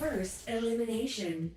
First elimination.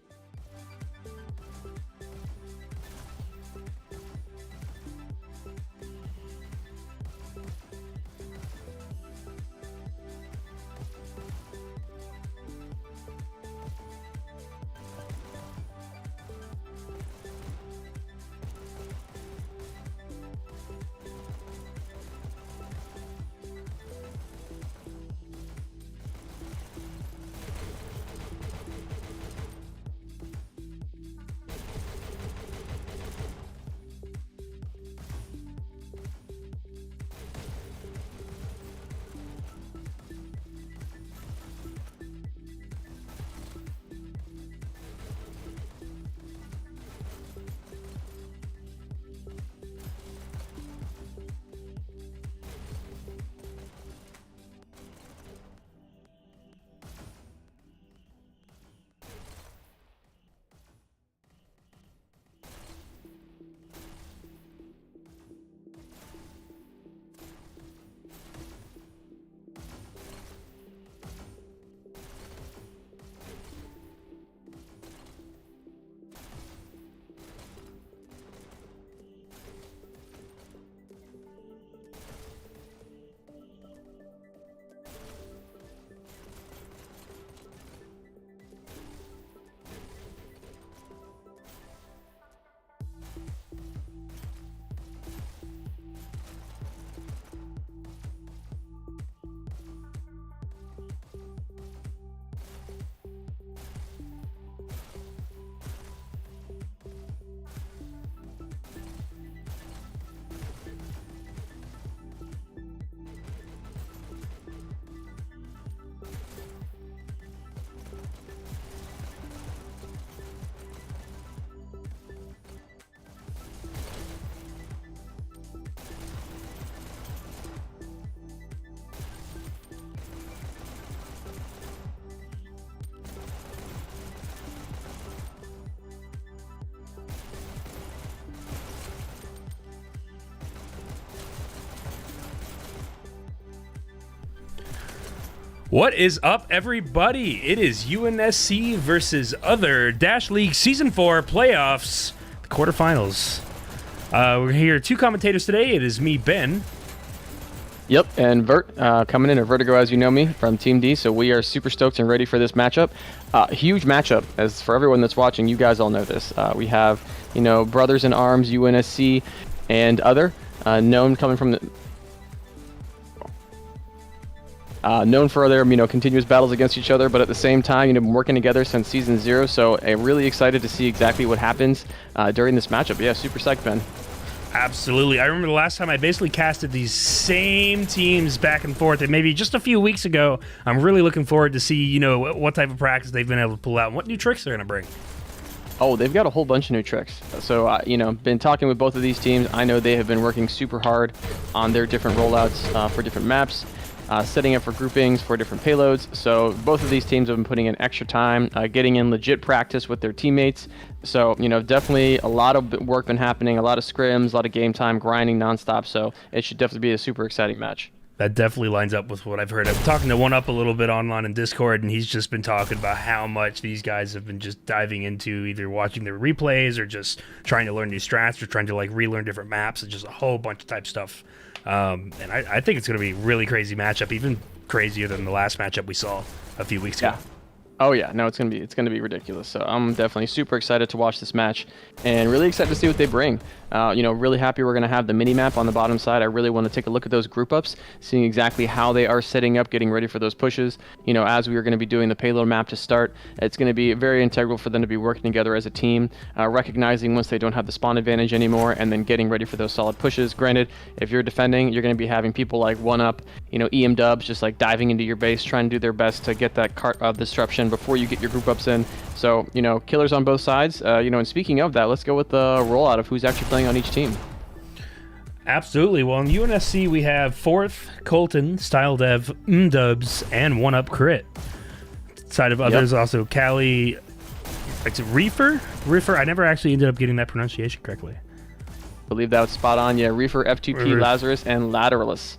What is up, everybody? It is UNSC versus other Dash League Season 4 playoffs, the quarterfinals. We're here, two commentators today. It is me, Ben. Yep, and Vert coming in at Vertigo, as you know me, from Team D. So we are super stoked and ready for this matchup. Huge matchup, as for everyone that's watching, you guys all know this. We have, brothers in arms, UNSC, and other known coming from the. Known for their, continuous battles against each other, but at the same time, been working together since Season 0, so really excited to see exactly what happens during this matchup. Yeah, super psyched, Ben. Absolutely. I remember the last time I basically casted these same teams back and forth, and maybe just a few weeks ago. I'm really looking forward to see, what type of practice they've been able to pull out and what new tricks they're going to bring. Oh, they've got a whole bunch of new tricks. So, been talking with both of these teams. I know they have been working super hard on their different rollouts for different maps. Setting up for groupings for different payloads. So both of these teams have been putting in extra time, getting in legit practice with their teammates. So, definitely a lot of work been happening, a lot of scrims, a lot of game time, grinding nonstop. So it should definitely be a super exciting match. That definitely lines up with what I've heard. I'm talking to One Up a little bit online in Discord, and he's just been talking about how much these guys have been just diving into either watching their replays or just trying to learn new strats or trying to relearn different maps and just a whole bunch of type stuff. And I think it's going to be a really crazy matchup, even crazier than the last matchup we saw a few weeks ago. Oh yeah, no, it's gonna be ridiculous. So I'm definitely super excited to watch this match, and really excited to see what they bring. Really happy we're gonna have the mini map on the bottom side. I really want to take a look at those group ups, seeing exactly how they are setting up, getting ready for those pushes. As we are going to be doing the payload map to start, it's going to be very integral for them to be working together as a team, recognizing once they don't have the spawn advantage anymore, and then getting ready for those solid pushes. Granted, if you're defending, you're going to be having people like One Up, EM Dubs, just diving into your base, trying to do their best to get that cart of disruption before you get your group ups in. So, killers on both sides. And speaking of that, let's go with the rollout of who's actually playing on each team. Absolutely. Well, in UNSC, we have Fourth, Colton, Style Dev, Dubs, and One Up Crit. Side of others, also Callie, Reefer? Reefer, I never actually ended up getting that pronunciation correctly. I believe that was spot on. Yeah, Reefer, FTP, Lazarus, and Lateralis.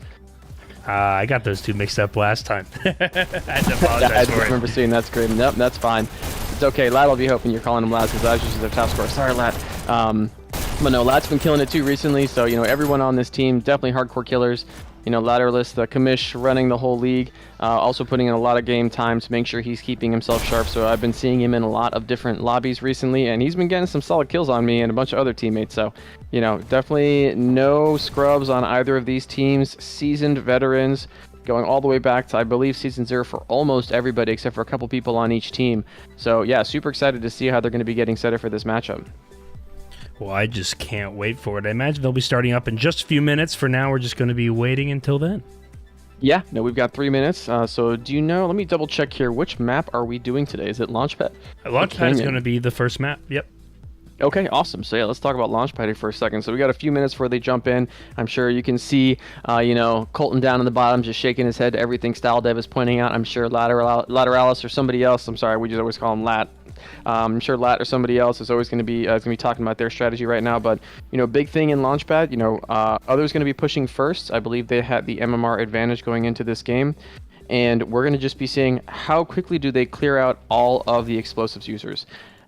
I got those two mixed up last time. I had to Yeah, apologize I for just it. remember seeing that's great. Nope, that's fine. It's okay. Lat will be hoping you're calling him Lats because that's just their top scorer. Sorry, Lat. But no, Lat's been killing it too recently. So, everyone on this team, definitely hardcore killers. Lateralist, the commish running the whole league, also putting in a lot of game time to make sure he's keeping himself sharp. So I've been seeing him in a lot of different lobbies recently, and he's been getting some solid kills on me and a bunch of other teammates. So, definitely no scrubs on either of these teams. Seasoned veterans, going all the way back to, I believe, Season 0 for almost everybody except for a couple people on each team. So yeah, super excited to see how they're going to be getting set up for this matchup. Well, I just can't wait for it. I imagine they'll be starting up in just a few minutes. For now, we're just going to be waiting until then. Yeah, no, we've got 3 minutes. So do you know, let me double check here. Which map are we doing today? Is it Launchpad? Launchpad is going to be the first map. Yep. Okay, awesome. So yeah, let's talk about Launchpad here for a second. So we got a few minutes before they jump in. I'm sure you can see, Colton down in the bottom just shaking his head to everything Style Dev is pointing out. I'm sure Lateralis or somebody else, I'm sorry, we just always call him Lat. I'm sure Lat or somebody else is always going to be talking about their strategy right now. But big thing in Launchpad, others going to be pushing first. I believe they had the MMR advantage going into this game, and we're going to just be seeing how quickly do they clear out all of the explosives users.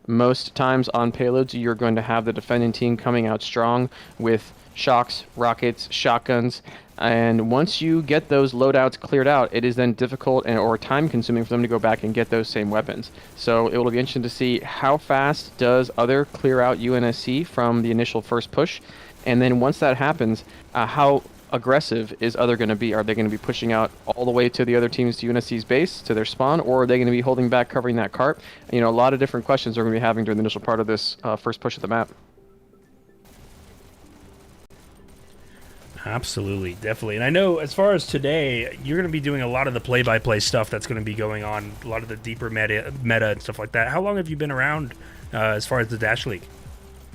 Most times on payloads, you're going to have the defending team coming out strong with shocks, rockets, shotguns, and once you get those loadouts cleared out, it is then difficult or time consuming for them to go back and get those same weapons. So it will be interesting to see how fast does other clear out UNSC from the initial first push, and then once that happens, how aggressive is other going to be? Are they going to be pushing out all the way to the other teams to UNSC's base, to their spawn, or are they going to be holding back, covering that cart? A lot of different questions we're going to be having during the initial part of this first push of the map. Absolutely, definitely. And I know as far as today, you're going to be doing a lot of the play-by-play stuff that's going to be going on, a lot of the deeper meta and stuff like that. How long have you been around as far as the Dash League?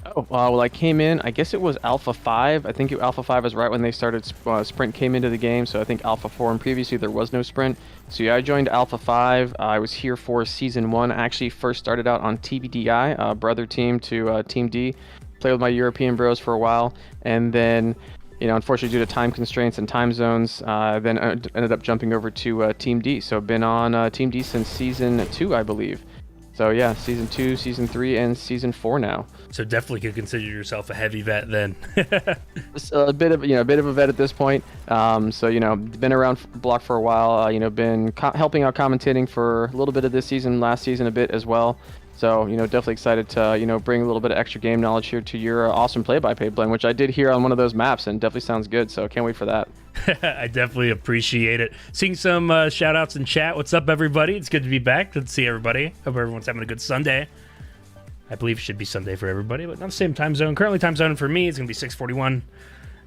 Oh, well, I came in, I guess it was Alpha 5. I think Alpha 5 was right when they started, Sprint came into the game, so I think Alpha 4, and previously there was no Sprint. So yeah, I joined Alpha 5. I was here for Season 1. I actually first started out on TBDI, brother team to Team D. Played with my European bros for a while, and then, unfortunately due to time constraints and time zones, then ended up jumping over to Team D. So been on Team D since Season 2, I believe. So yeah, Season 2, Season 3, and Season 4 now. So definitely could consider yourself a heavy vet then. A bit of a vet at this point. So been around the block for a while. Been helping out commentating for a little bit of this season, last season a bit as well. So definitely excited to bring a little bit of extra game knowledge here to your awesome play-by-play blend, which I did here on one of those maps, and definitely sounds good. So can't wait for that. I definitely appreciate it. Seeing some shout outs in chat. What's up, everybody? It's good to be back. Good to see everybody. Hope everyone's having a good Sunday. I believe it should be Sunday for everybody, but not the same time zone. Currently, time zone for me is going to be 6:41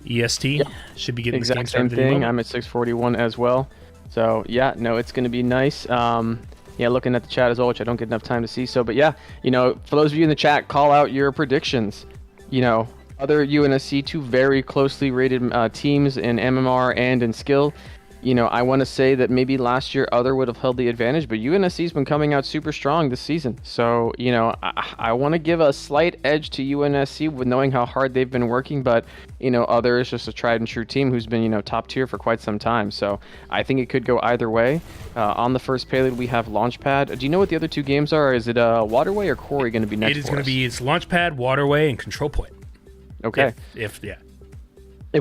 EST. Yep. Should be getting this game started. Exact same thing. I'm at 6:41 as well. So yeah, no, it's going to be nice. Yeah, looking at the chat as well, which I don't get enough time to see. So, but yeah, for those of you in the chat, call out your predictions. Other UNSC, two very closely rated teams in MMR and in skill. I want to say that maybe last year Other would have held the advantage, but UNSC's been coming out super strong this season. So, I want to give a slight edge to UNSC with knowing how hard they've been working, but, Other is just a tried and true team who's been, top tier for quite some time. So I think it could go either way. On the first payload, we have Launchpad. Do you know what the other two games are? Is it Waterway or Quarry going to be next? It is going to be it's Launchpad, Waterway, and Control Point. Okay. If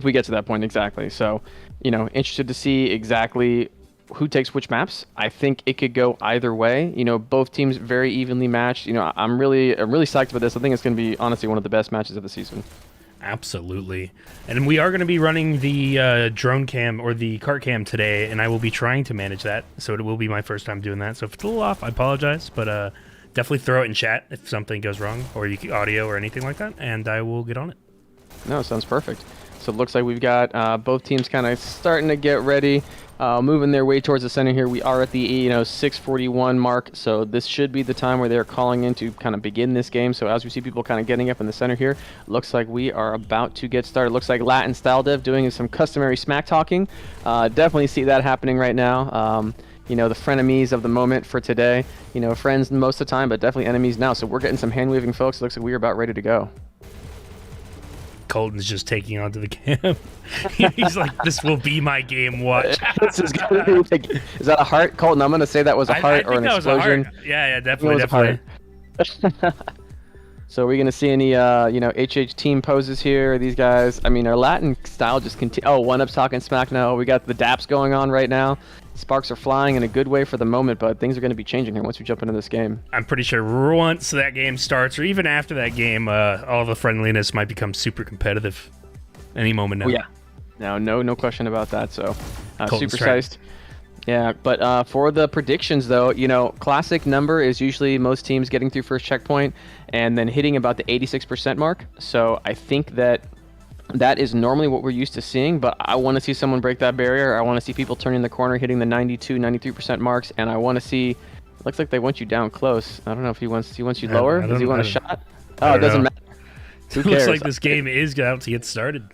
we get to that point, exactly. So, interested to see exactly who takes which maps. I think it could go either way. Both teams very evenly matched. I'm really psyched about this. I think it's going to be honestly one of the best matches of the season. Absolutely. And we are going to be running the drone cam or the cart cam today, and I will be trying to manage that. So it will be my first time doing that. So if it's a little off, I apologize, but definitely throw it in chat if something goes wrong, or audio or anything like that, and I will get on it. No, sounds perfect. So it looks like we've got both teams kind of starting to get ready, moving their way towards the center here. We are at the 6:41 mark, so this should be the time where they're calling in to kind of begin this game. So as we see people kind of getting up in the center here, looks like we are about to get started. Looks like Latin Style Dev doing some customary smack talking. Definitely see that happening right now. The frenemies of the moment for today. Friends most of the time, but definitely enemies now. So we're getting some hand-waving folks. It looks like we're about ready to go. Colton's just taking onto the cam. He's like, this will be my game, watch. This is that a heart, Colton? I'm gonna say that was a heart or an explosion. Yeah, definitely. So we're gonna see any HH team poses here. These guys, I mean, our Latin style just continue. Oh, one up's talking smack now. We got the daps going on right now. Sparks are flying in a good way for the moment, but things are going to be changing here once we jump into this game. I'm pretty sure once that game starts, or even after that game, all the friendliness might become super competitive any moment now. Oh, yeah. No question about that. So super strike. sized. Yeah, but for the predictions, though, classic number is usually most teams getting through first checkpoint and then hitting about the 86% mark. So I think that is normally what we're used to seeing, but I want to see someone break that barrier. I want to see people turning the corner, hitting the 92, 93% marks, and I want to see. Looks like they want you down close. I don't know if he wants you lower. Does he want a shot? Oh, it doesn't matter. Who cares? Looks like this game is about to get started.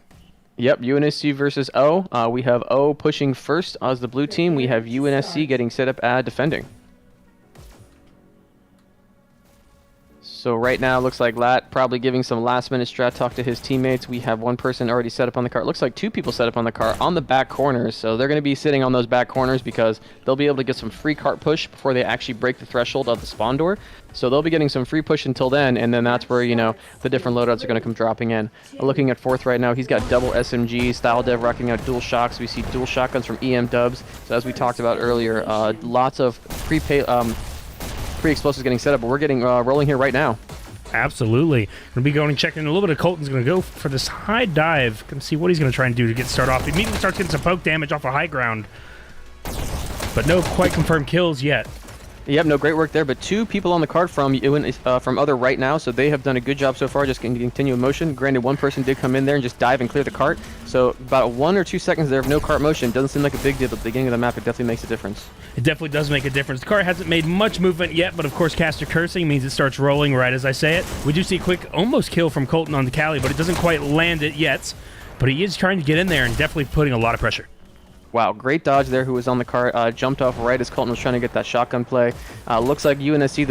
Yep, UNSC versus O. We have O pushing first as the blue team. We have UNSC getting set up defending. So right now, looks like Lat probably giving some last-minute strat talk to his teammates. We have one person already set up on the cart. Looks like two people set up on the cart on the back corners. So they're going to be sitting on those back corners because they'll be able to get some free cart push before they actually break the threshold of the spawn door. So they'll be getting some free push until then, and then that's where, the different loadouts are going to come dropping in. Looking at fourth right now, he's got double SMG, Style Dev rocking out dual shocks. We see dual shotguns from EM Dubs. So as we talked about earlier, lots of pre-explosives getting set up, but we're getting rolling here right now. Absolutely. Going to be going and checking a little bit of Colton's going to go for this high dive. Going to see what he's going to try and do to get started off. He immediately starts getting some poke damage off of high ground, but no quite confirmed kills yet. Yep, no, great work there, but two people on the card from other right now, so they have done a good job so far, just continue motion. Granted, one person did come in there and just dive and clear the cart, so about 1 or 2 seconds there of no cart motion. Doesn't seem like a big deal, but at the beginning of the map, it definitely makes a difference. It definitely does make a difference. The cart hasn't made much movement yet, but of course, caster cursing means it starts rolling right as I say it. We do see a quick almost kill from Colton on the Cali, but it doesn't quite land it yet. But he is trying to get in there and definitely putting a lot of pressure. Wow, great dodge there. Who was on the cart, jumped off right as Colton was trying to get that shotgun play. Looks like UNSC,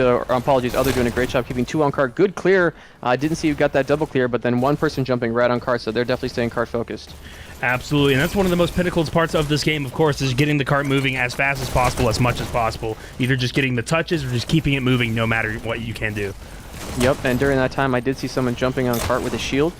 Other doing a great job keeping two on cart. Good clear. Didn't see who got that double clear, but then one person jumping right on cart, so they're definitely staying cart focused. Absolutely, and that's one of the most pinnacle parts of this game, of course, is getting the cart moving as fast as possible, as much as possible. Either just getting the touches or just keeping it moving no matter what you can do. Yep, and during that time, I did see someone jumping on cart with a shield.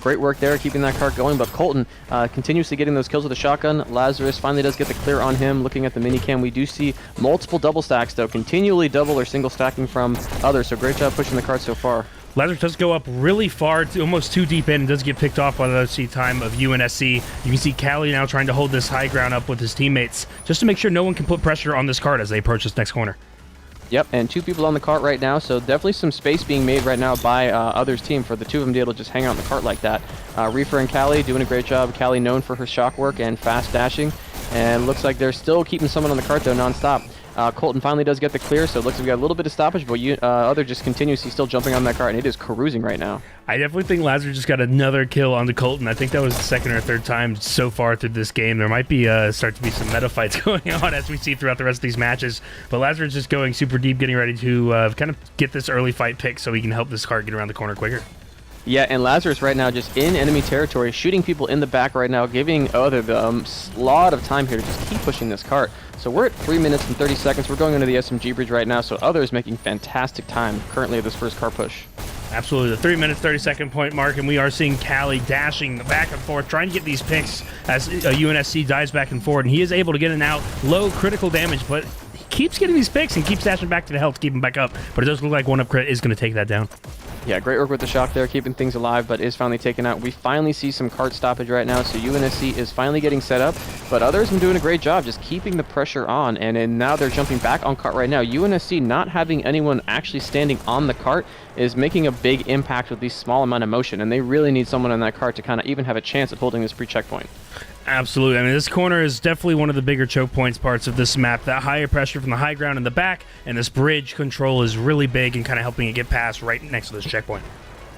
Great work there, keeping that cart going, but Colton continuously getting those kills with a shotgun. Lazarus finally does get the clear on him. Looking at the minicam, we do see multiple double stacks, though, continually double or single stacking from others, so great job pushing the cart so far. Lazarus does go up really far, almost too deep in, and does get picked off by the OC time of UNSC. You can see Cali now trying to hold this high ground up with his teammates, just to make sure no one can put pressure on this cart as they approach this next corner. Yep, and two people on the cart right now, so definitely some space being made right now by Other's team for the two of them to be able to just hang out in the cart like that. Reefer and Callie doing a great job. Callie known for her shock work and fast dashing, and looks like they're still keeping someone on the cart though non-stop. Colton finally does get the clear, so it looks like we got a little bit of stoppage, but Other just continuously still jumping on that cart, and it is cruising right now. I definitely think Lazarus just got another kill onto Colton. I think that was the second or third time so far through this game. There might be start to be some meta fights going on as we see throughout the rest of these matches. But Lazarus just going super deep, getting ready to kind of get this early fight pick so he can help this cart get around the corner quicker. Yeah, and Lazarus right now just in enemy territory, shooting people in the back right now, giving Other the lot of time here to just keep pushing this cart. So we're at 3 minutes and 30 seconds. We're going into the SMG bridge right now, so Other is making fantastic time currently at this first cart push. Absolutely, the 3 minutes, 30-second point mark, and we are seeing Callie dashing back and forth, trying to get these picks as UNSC dives back and forward, and he is able to get an out, low critical damage, but he keeps getting these picks and keeps dashing back to the health to keep him back up, but it does look like one up crit is going to take that down. Yeah, great work with the shock there, keeping things alive, but is finally taken out. We finally see some cart stoppage right now, so UNSC is finally getting set up, but Others have been doing a great job just keeping the pressure on, and now they're jumping back on cart right now. UNSC not having anyone actually standing on the cart is making a big impact with these small amount of motion, and they really need someone on that cart to kind of even have a chance at holding this pre-checkpoint. Absolutely. I mean, this corner is definitely one of the bigger choke points parts of this map. That higher pressure from the high ground in the back, and this bridge control is really big and kind of helping it get past right next to this checkpoint.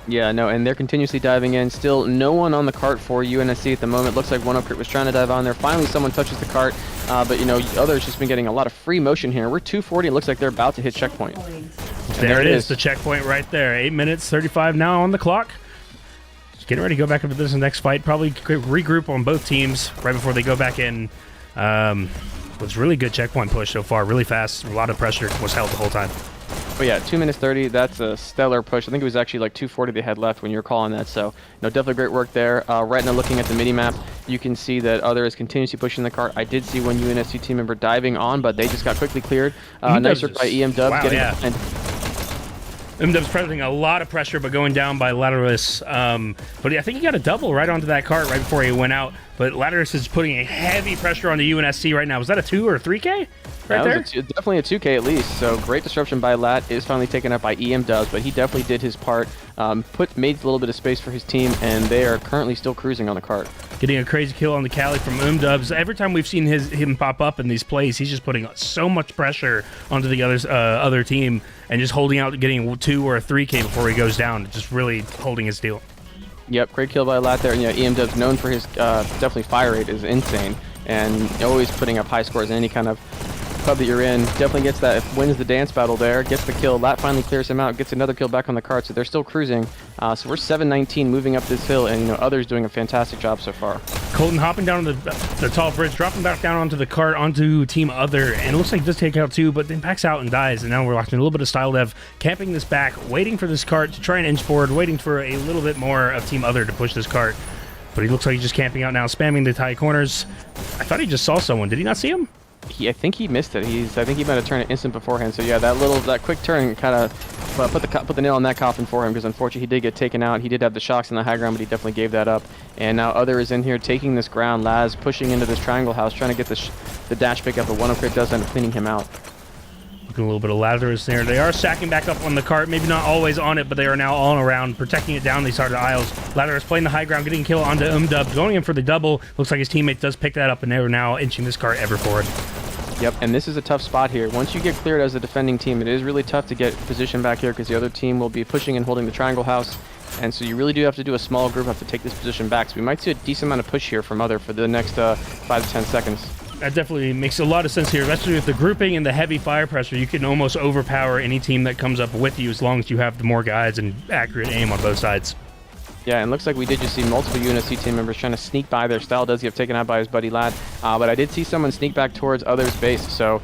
Yeah, no, and they're continuously diving in. Still no one on the cart for UNSC at the moment. Looks like one up crit was trying to dive on there. Finally, someone touches the cart, but, Others just been getting a lot of free motion here. We're 240. It looks like they're about to hit checkpoint. There it is, the checkpoint right there. 8 minutes, 35 now on the clock. getting ready to go back into this next fight. Probably regroup on both teams right before they go back in. Was really good checkpoint push so far. Really fast. A lot of pressure was held the whole time. But yeah, 2 minutes 30. That's a stellar push. I think it was actually like 2:40 they had left when you were calling that. So, definitely great work there. Right now, looking at the mini map, you can see that Other is continuously pushing the cart. I did see one UNSC team member diving on, but they just got quickly cleared. Nice work by EM Dubs. Wow, yeah. Dubs presenting a lot of pressure, but going down by Lateralus. But I think he got a double right onto that cart right before he went out. But Lateralus is putting a heavy pressure on the UNSC right now. Was that a 2 or 3K? Right there? Definitely a 2K at least. So great disruption by Lat. Is finally taken up by EM Dubs, but he definitely did his part. Made a little bit of space for his team, and they are currently still cruising on the cart. Getting a crazy kill on the Cali from Dubs. Every time we've seen him pop up in these plays, he's just putting so much pressure onto the other team and just holding out, getting a 2 or a 3K before he goes down. Just really holding his deal. Yep, great kill by Lat there. And EM Dubs, known for his definitely fire rate, is insane, and always putting up high scores in any kind of pub that you're in. Definitely gets that, wins the dance battle there, gets the kill. Lat finally clears him out, gets another kill back on the cart, so they're still cruising. So we're 7-19 moving up this hill, and Others doing a fantastic job so far. Colton hopping down the tall bridge, dropping back down onto the cart, onto Team Other, and it looks like he does take out 2, but then backs out and dies, and now we're watching a little bit of Style Dev camping this back, waiting for this cart to try and inch forward, waiting for a little bit more of Team Other to push this cart. But he looks like he's just camping out now, spamming the tight corners. I thought he just saw someone. Did he not see him? I think he missed it. I think he might have turned it instant beforehand. So yeah, that quick turn kind of put the nail on that coffin for him, because unfortunately he did get taken out. He did have the shocks in the high ground, but he definitely gave that up. And now Other is in here taking this ground. Laz pushing into this triangle house, trying to get the dash pick up, but one crit does end up cleaning him out. Looking a little bit of Lazarus there. They are stacking back up on the cart, maybe not always on it, but they are now all around, protecting it down these side of the aisles. Lazarus playing the high ground, getting a kill onto Dubs, going in for the double. Looks like his teammate does pick that up, and they are now inching this cart ever forward. Yep, and this is a tough spot here. Once you get cleared as a defending team, it is really tough to get position back here, because the other team will be pushing and holding the triangle house. And so you really do have to do a small group, have to take this position back. So we might see a decent amount of push here from Other for the next 5 to 10 seconds. That definitely makes a lot of sense here, especially with the grouping and the heavy fire pressure. You can almost overpower any team that comes up with you as long as you have the more guys and accurate aim on both sides. Yeah, and looks like we did just see multiple UNSC team members trying to sneak by there. Style does get taken out by his buddy Lad, but I did see someone sneak back towards Other's base. So,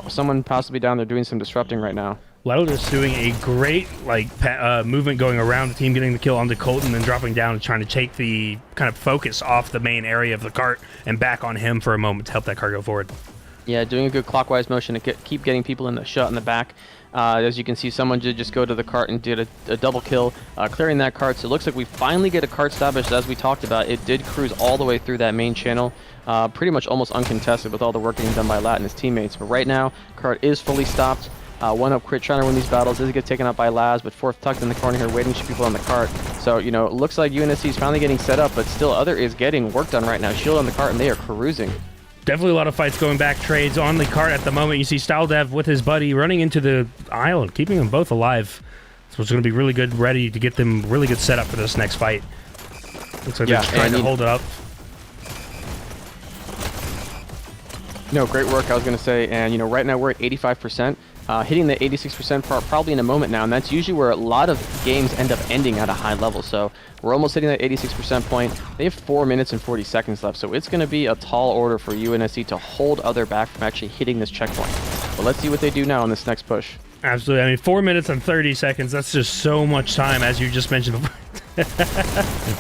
someone possibly down there doing some disrupting right now. Lateralus doing a great movement going around the team, getting the kill onto Colton, and dropping down and trying to take the kind of focus off the main area of the cart and back on him for a moment to help that cart go forward. Yeah, doing a good clockwise motion to keep getting people in the shot in the back. As you can see, someone did just go to the cart and did a double kill, clearing that cart. So it looks like we finally get a cart established, as we talked about. It did cruise all the way through that main channel, pretty much almost uncontested with all the work being done by Lat and his teammates. But right now, cart is fully stopped. One up crit trying to win these battles. Does get taken out by Laz, but fourth tucked in the corner here, waiting for people on the cart. So, it looks like UNSC is finally getting set up, but still Other is getting work done right now. Shield on the cart, and they are cruising. Definitely a lot of fights going back, trades on the cart at the moment. You see Style Dev with his buddy running into the aisle and keeping them both alive. So it's going to be really good, ready to get them really good setup for this next fight. Looks like they're just trying to hold it up. No, great work, I was going to say. And, right now we're at 85%. Hitting the 86% part probably in a moment now, and that's usually where a lot of games end up ending at a high level. So we're almost hitting that 86% point. They have 4 minutes and 40 seconds left, so it's going to be a tall order for UNSC to hold Other back from actually hitting this checkpoint. But let's see what they do now on this next push. Absolutely. I mean, 4 minutes and 30 seconds, that's just so much time, as you just mentioned before.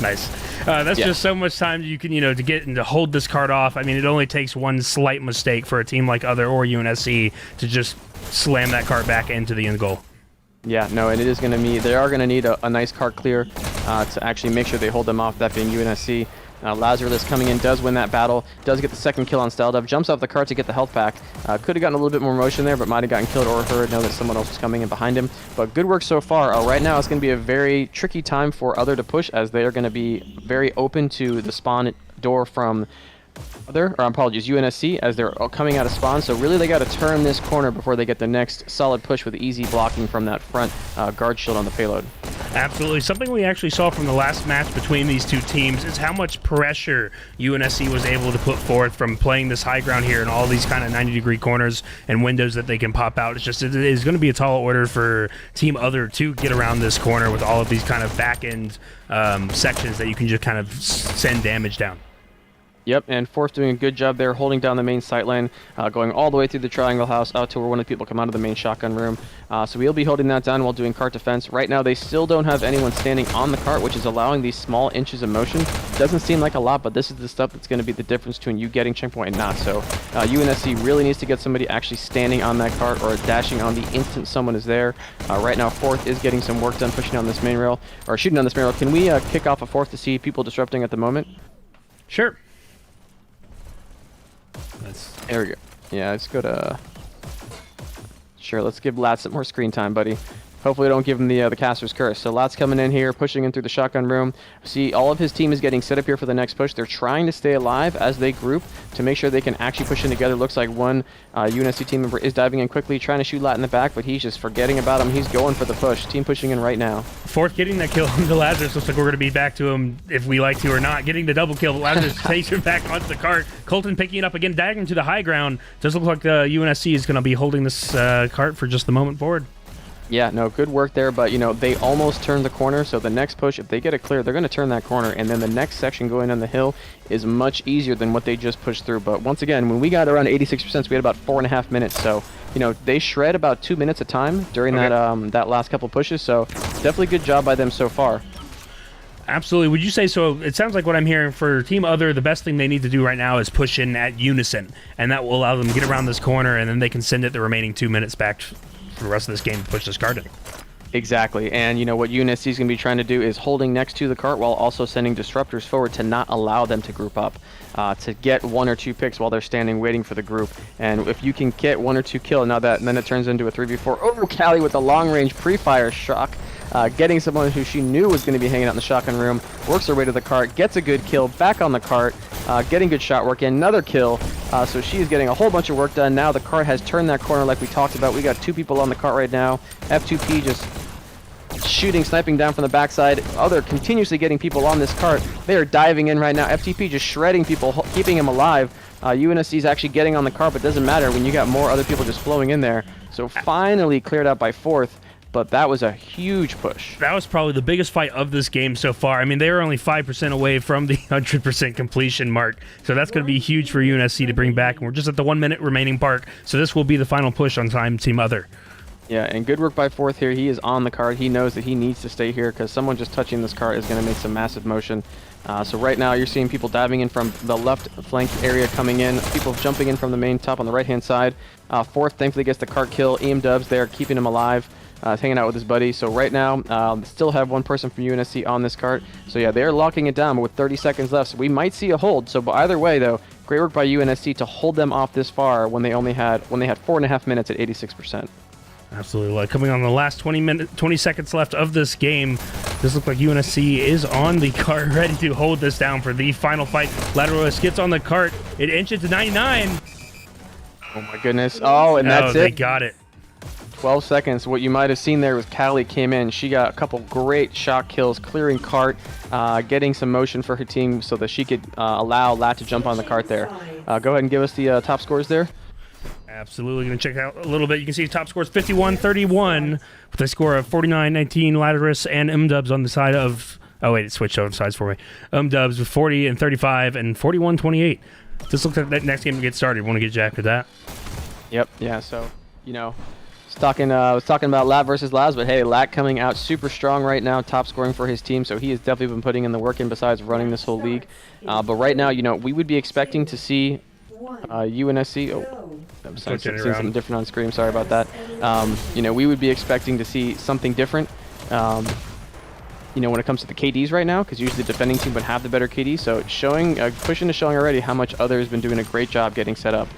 Nice. That's just so much time you can, to get and to hold this card off. I mean, it only takes one slight mistake for a team like Other or UNSC to just slam that cart back into the end goal. Yeah, no, and it is going to need, they are going to need a nice cart clear to actually make sure they hold them off, that being UNSC. Lazarus coming in, does win that battle, does get the second kill on Style Dev, jumps off the cart to get the health back. Could have gotten a little bit more motion there, but might have gotten killed or heard, know that someone else was coming in behind him. But good work so far. Right now it's going to be a very tricky time for Other to push, as they are going to be very open to the spawn door from UNSC, as they're coming out of spawn. So really they got to turn this corner before they get the next solid push with easy blocking from that front guard shield on the payload. Absolutely. Something we actually saw from the last match between these two teams is how much pressure UNSC was able to put forth from playing this high ground here and all these kind of 90-degree corners and windows that they can pop out. It's just, it is going to be a tall order for Team Other to get around this corner with all of these kind of back-end sections that you can just kind of send damage down. Yep, and Fourth doing a good job there, holding down the main sight line, going all the way through the triangle house out to where one of the people come out of the main shotgun room. So we'll be holding that down while doing cart defense. Right now, they still don't have anyone standing on the cart, which is allowing these small inches of motion. Doesn't seem like a lot, but this is the stuff that's going to be the difference between you getting checkpoint and not. So UNSC really needs to get somebody actually standing on that cart or dashing on the instant someone is there. Right now, Fourth is getting some work done pushing on this main rail, or shooting on this main rail. Can we kick off a Fourth to see people disrupting at the moment? Sure. There we go. Yeah, let's go to... Sure, let's give Lat some more screen time, buddy. Hopefully don't give him the caster's curse. So Lat's coming in here, pushing in through the shotgun room. See, all of his team is getting set up here for the next push. They're trying to stay alive as they group to make sure they can actually push in together. Looks like one UNSC team member is diving in quickly, trying to shoot Lat in the back, but he's just forgetting about him. He's going for the push. Team pushing in right now. Fourth getting that kill on the Lazarus. Looks like we're going to be back to him if we like to or not. Getting the double kill. Lazarus takes him back onto the cart. Colton picking it up again, daggering to the high ground. Does look like UNSC is going to be holding this cart for just the moment forward. Yeah, no, good work there, but, you know, they almost turned the corner, so the next push, if they get it clear, they're going to turn that corner, and then the next section going down the hill is much easier than what they just pushed through. But once again, when we got around 86%, we had about 4.5 minutes, so, you know, they shred about 2 minutes of time during that last couple pushes, so definitely good job by them so far. Absolutely. Would you say so? It sounds like what I'm hearing for Team Other, the best thing they need to do right now is push in at unison, and that will allow them to get around this corner, and then they can send it the remaining 2 minutes back for the rest of this game to push this cart in. Exactly, and you know what UNSC is going to be trying to do is holding next to the cart while also sending disruptors forward to not allow them to group up, to get 1 or 2 picks while they're standing waiting for the group. And if you can get 1 or 2 kills, now that, and then it turns into a 3v4. Oh, Callie with the long-range pre-fire shock. Getting someone who she knew was going to be hanging out in the shotgun room, works her way to the cart, gets a good kill, back on the cart, getting good shot work, and another kill. So she is getting a whole bunch of work done. Now the cart has turned that corner like we talked about. We got 2 people on the cart right now. F2P just shooting, sniping down from the backside. Other continuously getting people on this cart. They are diving in right now. FTP just shredding people, keeping them alive. UNSC is actually getting on the cart, but it doesn't matter when you got more other people just flowing in there. So finally cleared out by Fourth. But that was a huge push. That was probably the biggest fight of this game so far. I mean, they were only 5% away from the 100% completion mark. So that's going to be huge for UNSC to bring back. And we're just at the 1 minute remaining part. So this will be the final push on Team Other. Yeah, and good work by Fourth here. He is on the cart. He knows that he needs to stay here because someone just touching this cart is going to make some massive motion. So right now you're seeing people diving in from the left flank area coming in. People jumping in from the main top on the right-hand side. Fourth thankfully gets the cart kill. Dubs there keeping him alive. Hanging out with his buddy. So right now, still have 1 person from UNSC on this cart. So yeah, they're locking it down with 30 seconds left. So we might see a hold. So but either way, though, great work by UNSC to hold them off this far when they had 4.5 minutes at 86%. Absolutely. Like coming on the last 20 seconds left of this game, this looks like UNSC is on the cart, ready to hold this down for the final fight. Lateralist gets on the cart. It inches to 99. Oh my goodness. Oh, and that's it. They got it. 12 seconds. What you might have seen there was Callie came in. She got a couple great shot kills, clearing cart, getting some motion for her team so that she could allow Lat to jump on the cart there. Go ahead and give us the top scores there. Absolutely. Going to check out a little bit. You can see top scores 51-31 with a score of 49-19 Lazarus and Dubs on the side of... Oh, wait, it switched on sides for me. Dubs with 40 and 35 and 41-28. This looks like that next game to get started. Want to get Jack with that? Yep. Yeah, so, you know... was talking about Lat versus Laz, but hey, Lat coming out super strong right now, top scoring for his team, so he has definitely been putting in the work in besides running this whole league. But right now, you know, we would be expecting to see UNSC. Oh, I'm sorry, seeing something different on screen. Sorry about that. You know, we would be expecting to see something different. You know, when it comes to the KDs right now, because usually the defending team would have the better KD. So showing, pushing to showing already how much Other has been doing a great job getting set up.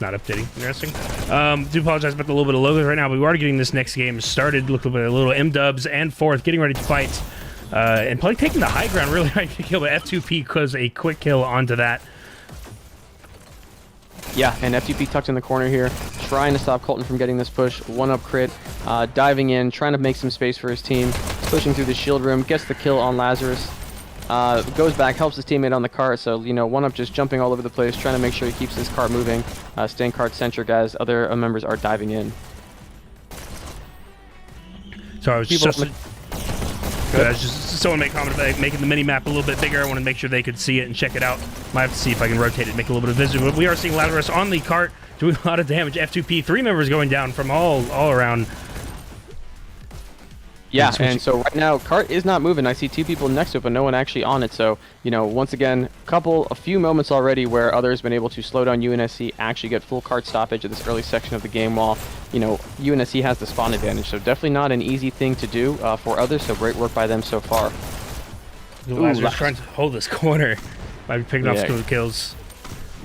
Not updating. Interesting. Do apologize about the little bit of logos right now, but we're already getting this next game started. Look at a little Dubs and Fourth getting ready to fight. And probably taking the high ground, really ready to kill, but F2P because a quick kill onto that. Yeah, and FTP tucked in the corner here, trying to stop Colton from getting this push. 1-up crit, diving in, trying to make some space for his team, pushing through the shield room, gets the kill on Lazarus. Goes back, helps his teammate on the cart, so, you know, 1-up just jumping all over the place, trying to make sure he keeps his cart moving, staying cart-centric as other members are diving in. So I was just someone made a comment about making the mini map a little bit bigger. I want to make sure they could see it and check it out. Might have to see if I can rotate it, make a little bit of vision. But we are seeing Lazarus on the cart doing a lot of damage. F2P, 3 members going down from all around. Yeah, and so right now, cart is not moving. I see 2 people next to it, but no one actually on it. So, you know, once again, a few moments already where others been able to slow down UNSC, actually get full cart stoppage at this early section of the game while, you know, UNSC has the spawn advantage. So definitely not an easy thing to do for others, so great work by them so far. Lazarus trying to hold this corner. Might be picking off some kills.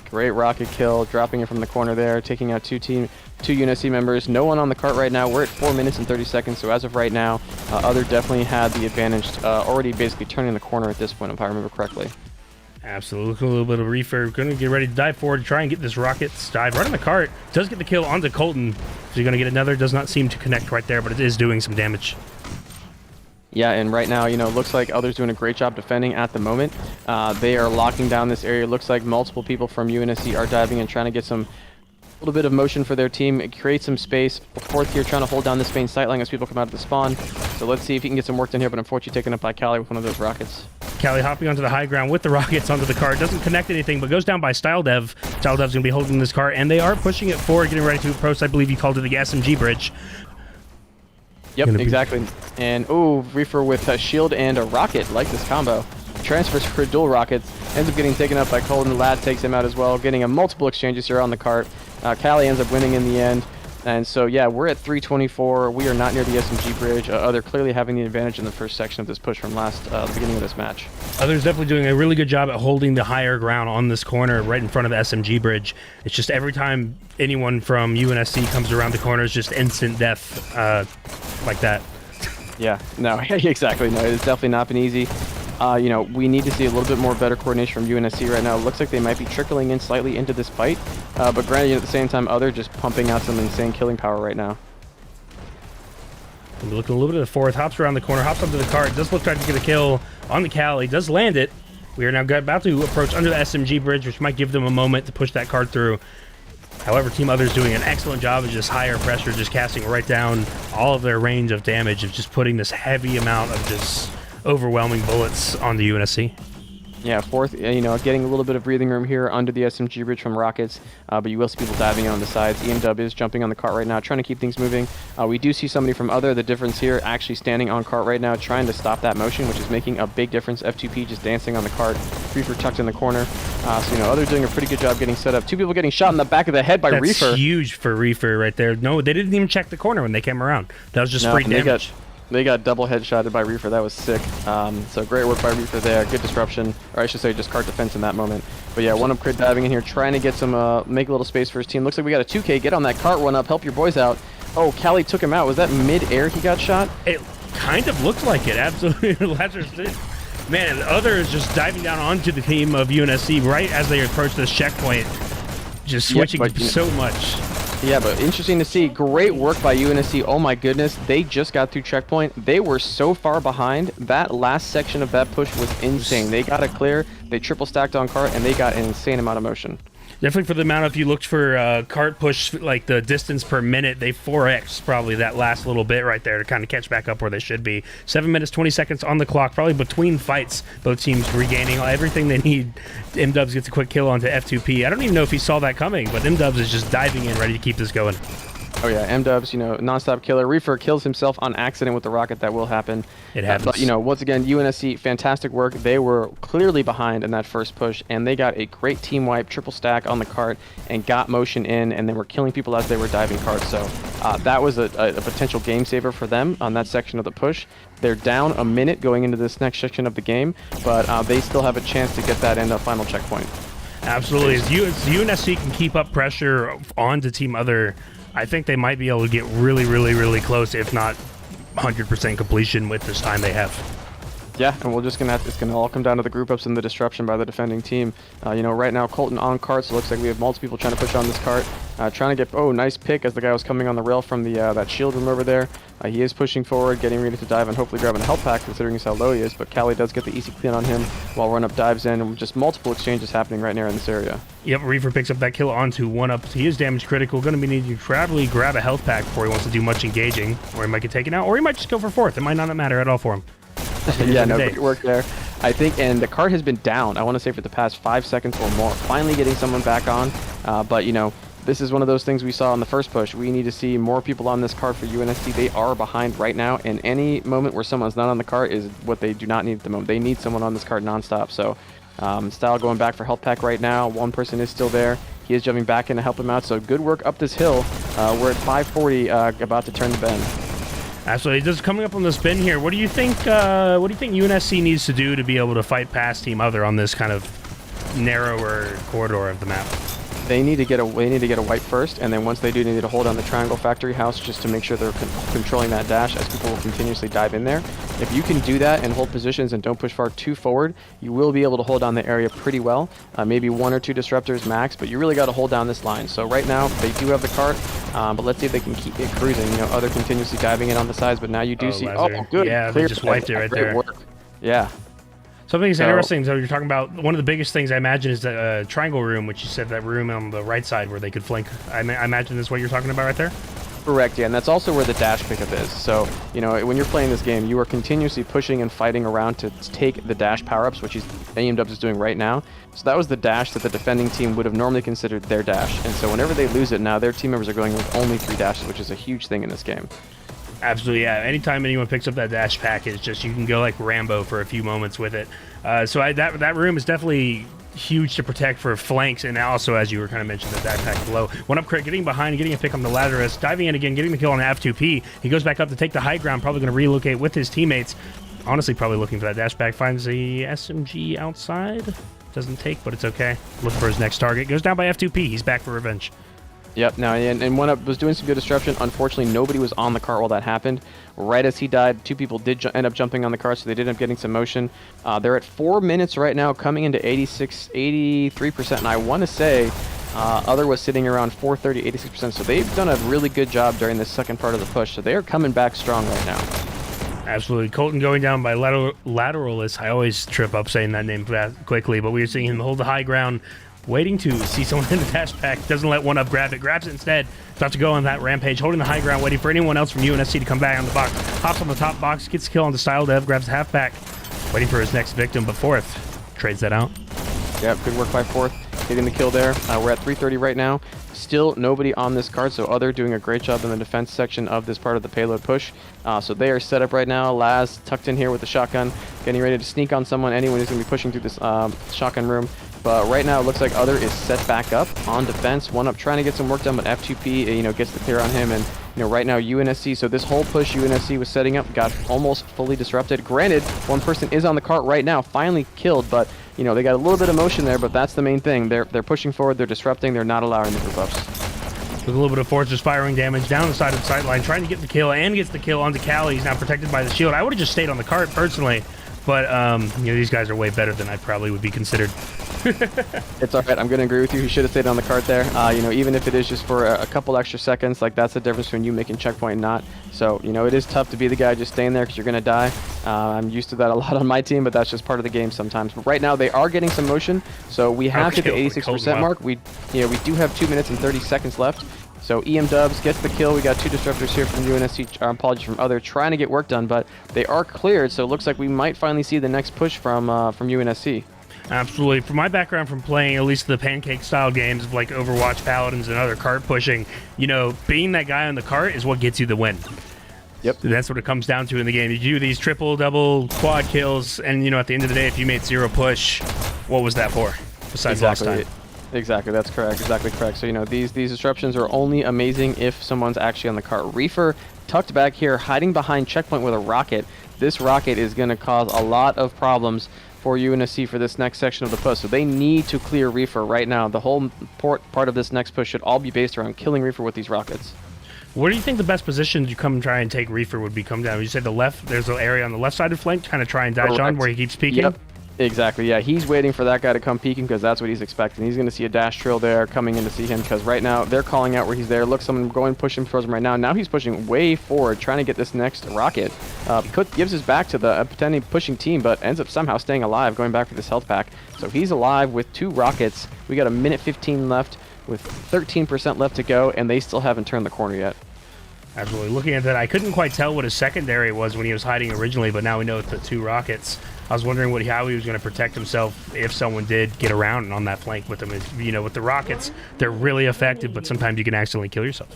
Great rocket kill, dropping it from the corner there, taking out 2 UNSC members. No one on the cart right now. We're at 4 minutes and 30 seconds, so as of right now, Other definitely had the advantage, already basically turning the corner at this point, if I remember correctly. Absolutely. A little bit of reefer. Going to get ready to dive forward, try and get this rockets dive right on the cart. Does get the kill onto Colton. So you're going to get another. Does not seem to connect right there, but it is doing some damage. Yeah, and right now, you know, looks like Other's doing a great job defending at the moment. They are locking down this area. Looks like multiple people from UNSC are diving and trying to get some little bit of motion for their team, create some space. Fourth here trying to hold down this main sightline as people come out of the spawn. So let's see if he can get some work done here, but unfortunately taken up by Callie with one of those rockets. Callie hopping onto the high ground with the rockets onto the cart. Doesn't connect anything, but goes down by Style Dev. Style Dev's going to be holding this cart, and they are pushing it forward, getting ready to approach. I believe you called it the SMG bridge. Yep, exactly. And, ooh, Reefer with a shield and a rocket. Like this combo. Transfers for dual rockets. Ends up getting taken up by Colton. Lad takes him out as well, getting a multiple exchanges here on the cart. Callie ends up winning in the end. And so, yeah, we're at 324. We are not near the SMG bridge. Other clearly having the advantage in the first section of this push from the beginning of this match. Other's definitely doing a really good job at holding the higher ground on this corner right in front of the SMG bridge. It's just every time anyone from UNSC comes around the corner, it's just instant death like that. Yeah, no, exactly. No, it's definitely not been easy. You know, we need to see a little bit more better coordination from UNSC right now. It looks like they might be trickling in slightly into this fight. But granted, at the same time, Other just pumping out some insane killing power right now. We're looking a little bit of the fourth. Hops around the corner, hops up to the cart. Does look like to get a kill on the Callie. Does land it. We are now about to approach under the SMG bridge, which might give them a moment to push that cart through. However, Team Other's doing an excellent job of just higher pressure, just casting right down all of their range of damage, of just putting this heavy amount of just overwhelming bullets on the UNSC. Yeah, fourth, you know, getting a little bit of breathing room here under the SMG bridge from rockets, but you will see people diving on the sides. EMW is jumping on the cart right now, trying to keep things moving. We do see somebody from Other. The difference here, actually standing on cart right now, trying to stop that motion, which is making a big difference. F2P just dancing on the cart. Reefer tucked in the corner. So, you know, Other doing a pretty good job getting set up. 2 people getting shot in the back of the head by Reefer. That's huge for Reefer right there. No, they didn't even check the corner when they came around. That was just free damage. They got double headshotted by Reefer. That was sick. So great work by Reefer there. Good disruption, or I should say just cart defense in that moment. But yeah, 1-up crit diving in here, trying to get some, make a little space for his team. Looks like we got a 2K. Get on that cart, 1-up, help your boys out. Oh, Callie took him out. Was that mid-air he got shot? It kind of looked like it, absolutely. Lazarus did. Man, Other is just diving down onto the team of UNSC right as they approach this checkpoint. Just switching so much. Yeah, but interesting to see. Great work by UNSC. Oh my goodness, they just got through checkpoint. They were so far behind. That last section of that push was insane. They got it clear, they triple stacked on cart, and they got an insane amount of motion. Definitely for the amount, if you looked for cart push, like the distance per minute, they 4x probably that last little bit right there to kind of catch back up where they should be. 7 minutes, 20 seconds on the clock, probably between fights. Both teams regaining everything they need. M-Dubs gets a quick kill onto F2P. I don't even know if he saw that coming, but M-Dubs is just diving in, ready to keep this going. Oh yeah, M-Dubs, you know, non-stop killer. Reefer kills himself on accident with the rocket. That will happen. It happens. But, you know, once again, UNSC, fantastic work. They were clearly behind in that first push, and they got a great team wipe, triple stack on the cart, and got motion in, and they were killing people as they were diving carts. So that was a potential game saver for them on that section of the push. They're down a minute going into this next section of the game, but they still have a chance to get that end of final checkpoint. Absolutely. As UNSC can keep up pressure onto Team Other, I think they might be able to get really, really, really close, if not 100% completion with this time they have. Yeah, and we're just it's gonna all come down to the group ups and the disruption by the defending team. You know, right now Colton on cart, so it looks like we have multiple people trying to push on this cart, trying to get nice pick as the guy was coming on the rail from the that shield room over there. He is pushing forward, getting ready to dive, and hopefully grabbing a health pack considering how low he is. But Callie does get the easy clean on him while Run Up dives in, and just multiple exchanges happening right now in this area. Yep, Reaver picks up that kill onto 1UP. He is damage critical. Going to be needing to probably grab a health pack before he wants to do much engaging, or he might get taken out, or he might just go for fourth. It might not matter at all for him. Yeah, no, great work there. I think, and the cart has been down, I want to say, for the past 5 seconds or more. Finally getting someone back on, but, you know, this is one of those things we saw in the first push. We need to see more people on this cart for UNSC. They are behind right now, and any moment where someone's not on the cart is what they do not need at the moment. They need someone on this cart nonstop. So, Style going back for health pack right now. One person is still there. He is jumping back in to help him out. So good work up this hill. We're at 540, about to turn the bend. Absolutely. Just coming up on the spin here, what do you think UNSC needs to do to be able to fight past Team Other on this kind of narrower corridor of the map? They need to get a wipe first, and then once they do, they need to hold on the Triangle Factory House just to make sure they're controlling that dash as people will continuously dive in there. If you can do that and hold positions and don't push far too forward, you will be able to hold down the area pretty well. Maybe 1 or 2 disruptors max, but you really got to hold down this line. So right now, they do have the cart, but let's see if they can keep it cruising. You know, Other continuously diving in on the sides, but now you do see... Lazar. Oh, good. Yeah, Clear. they just wiped it right there. Work. Yeah. Something interesting, so you're talking about one of the biggest things I imagine is the triangle room, which you said that room on the right side where they could flank. I imagine that's what you're talking about right there? Correct, yeah, and that's also where the dash pickup is. So, you know, when you're playing this game, you are continuously pushing and fighting around to take the dash power-ups, which AMW is doing right now. So that was the dash that the defending team would have normally considered their dash. And so whenever they lose it now, their team members are going with only 3 dashes, which is a huge thing in this game. Absolutely, yeah. Anytime anyone picks up that dash pack, it's just you can go like Rambo for a few moments with it. That room is definitely huge to protect for flanks, and also, as you were kind of mentioning, the dash pack below. 1UP crit getting behind, getting a pick on the Lazarus, diving in again, getting the kill on the F2P. He goes back up to take the high ground, probably going to relocate with his teammates. Honestly, probably looking for that dash pack. Finds the SMG outside. Doesn't take, but it's okay. Looking for his next target. Goes down by F2P. He's back for revenge. Yep, now, and 1UP was doing some good disruption. Unfortunately, nobody was on the cart while that happened. Right as he died, 2 people did end up jumping on the cart, so they did end up getting some motion. They're at 4 minutes right now, coming into 83%, and I want to say Other was sitting around 430, 86%, so they've done a really good job during this second part of the push, so they are coming back strong right now. Absolutely. Colton going down by Lateralist. I always trip up saying that name quickly, but we are seeing him hold the high ground, waiting to see someone in the dash pack. Doesn't let 1UP grab it. Grabs it instead. About to go on that rampage. Holding the high ground. Waiting for anyone else from UNSC to come back on the box. Hops on the top box. Gets the kill on the Style Dev. Grabs the halfback. Waiting for his next victim. But fourth. Trades that out. Yep, good work by fourth. Getting the kill there. We're at 330 right now. Still nobody on this card, so Other doing a great job in the defense section of this part of the payload push. So they are set up right now. Laz tucked in here with the shotgun, getting ready to sneak on someone, anyone who's going to be pushing through this shotgun room. But right now it looks like Other is set back up on defense. 1UP trying to get some work done, but F2P, you know, gets the clear on him. And, you know, right now UNSC, so this whole push UNSC was setting up, got almost fully disrupted. Granted, one person is on the cart right now, finally killed, but, you know, they got a little bit of motion there, but that's the main thing. They're pushing forward, they're disrupting, they're not allowing the group ups. With a little bit of Fortress firing damage down the side of the sideline, trying to get the kill, and gets the kill onto Callie. He's now protected by the shield. I would have just stayed on the cart personally, but you know, these guys are way better than I probably would be considered. It's all right. I'm going to agree with you. He should have stayed on the cart there. You know, even if it is just for a couple extra seconds, like that's the difference between you making checkpoint and not. So, you know, it is tough to be the guy just staying there because you're going to die. I'm used to that a lot on my team, but that's just part of the game sometimes. But right now they are getting some motion, so we have hit the 86% mark. We do have 2 minutes and 30 seconds left. So EM Dubs gets the kill. We got 2 disruptors here from UNSC, apologies, from Other, trying to get work done, but they are cleared, so it looks like we might finally see the next push from UNSC. Absolutely. From my background from playing at least the pancake style games of like Overwatch, Paladins, and other cart pushing, you know, being that guy on the cart is what gets you the win. Yep. That's what it comes down to in the game. You do these triple, double, quad kills, and, you know, at the end of the day, if you made 0 push, what was that for? Besides lost time. Exactly, that's correct. Exactly correct. So, you know, these disruptions are only amazing if someone's actually on the cart. Reefer tucked back here, hiding behind checkpoint with a rocket. This rocket is going to cause a lot of problems for UNSC for this next section of the push. So they need to clear Reefer right now. The whole part of this next push should all be based around killing Reefer with these rockets. Where do you think the best position to come try and take Reefer would be come down? You said the left, there's an area on the left side of flank to kind of try and dash Correct. on where he keeps peeking? Yep. Exactly, yeah. He's waiting for that guy to come peeking because that's what he's expecting. He's going to see a dash trail there coming in to see him because right now they're calling out where he's there. Look, someone going pushing towards him right now. Now he's pushing way forward, trying to get this next rocket. Gives his back to the pretending pushing team, but ends up somehow staying alive, going back for this health pack. So he's alive with 2 rockets. We got a minute 15 left with 13% left to go, and they still haven't turned the corner yet. Absolutely. Looking at that, I couldn't quite tell what his secondary was when he was hiding originally, but now we know it's the 2 rockets. I was wondering how he was going to protect himself if someone did get around on that flank with him. You know, with the rockets, they're really effective, but sometimes you can accidentally kill yourself.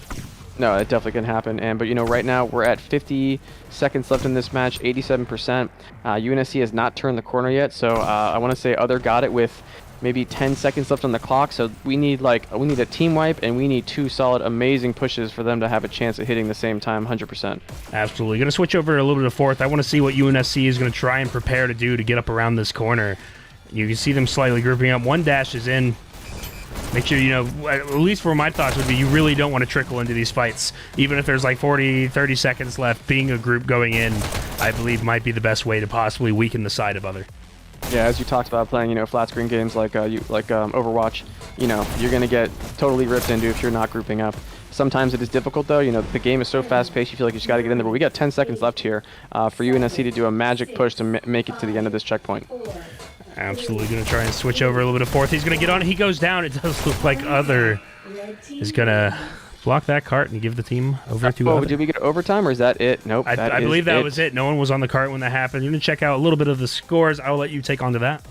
No, it definitely can happen. But, you know, right now we're at 50 seconds left in this match, 87%. UNSC has not turned the corner yet, so I want to say Other got it with maybe 10 seconds left on the clock, so we need a team wipe, and we need 2 solid, amazing pushes for them to have a chance at hitting the same time, 100%. Absolutely. Going to switch over a little bit to fourth. I want to see what UNSC is going to try and prepare to do to get up around this corner. You can see them slightly grouping up. One dash is in. Make sure, you know, at least for my thoughts would be you really don't want to trickle into these fights. Even if there's like 40, 30 seconds left, being a group going in, I believe, might be the best way to possibly weaken the side of Other. Yeah, as you talked about playing, you know, flat screen games like Overwatch, you know, you're going to get totally ripped into if you're not grouping up. Sometimes it is difficult, though. You know, the game is so fast-paced, you feel like you just got to get in there. But we got 10 seconds left here for UNSC to do a magic push to make it to the end of this checkpoint. Absolutely going to try and switch over a little bit of fourth. He's going to get on. He goes down. It does look like Other is going to block that cart and give the team over to Other. Did we get overtime, or is that it? Nope. I believe that was it. No one was on the cart when that happened. You're going to check out a little bit of the scores. I'll let you take on to that.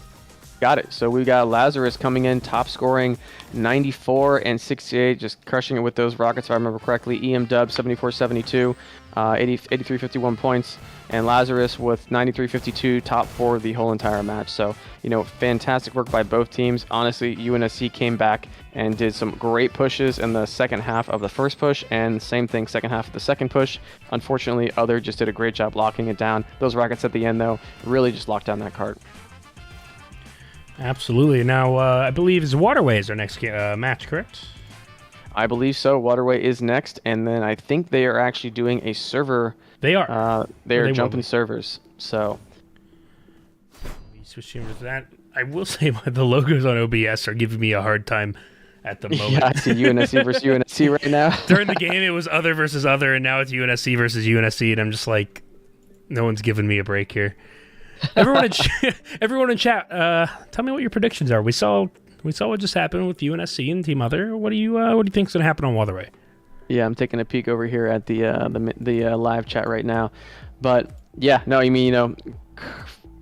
Got it. So we got Lazarus coming in, top scoring 94 and 68, just crushing it with those rockets, if I remember correctly. EM Dub 74-72, 83-51 points. And Lazarus with 93-52, top 4 the whole entire match. So, you know, fantastic work by both teams. Honestly, UNSC came back and did some great pushes in the second half of the first push, and same thing second half of the second push. Unfortunately, Other just did a great job locking it down. Those rockets at the end, though, really just locked down that cart. Absolutely. Now, I believe Waterway is our next match, correct? I believe so. Waterway is next, and then I think they are actually doing a server. They are. They jumping servers. So. Switching over to that. I will say the logos on OBS are giving me a hard time at the moment. Yeah, I see UNSC versus UNSC right now. During the game, it was Other versus Other, and now it's UNSC versus UNSC, and I'm just like, no one's giving me a break here. Everyone in chat, tell me what your predictions are. We saw what just happened with UNSC and Team Other. What do you think is going to happen on Waterway? Yeah, I'm taking a peek over here at the live chat right now, but yeah, no, I mean, you know,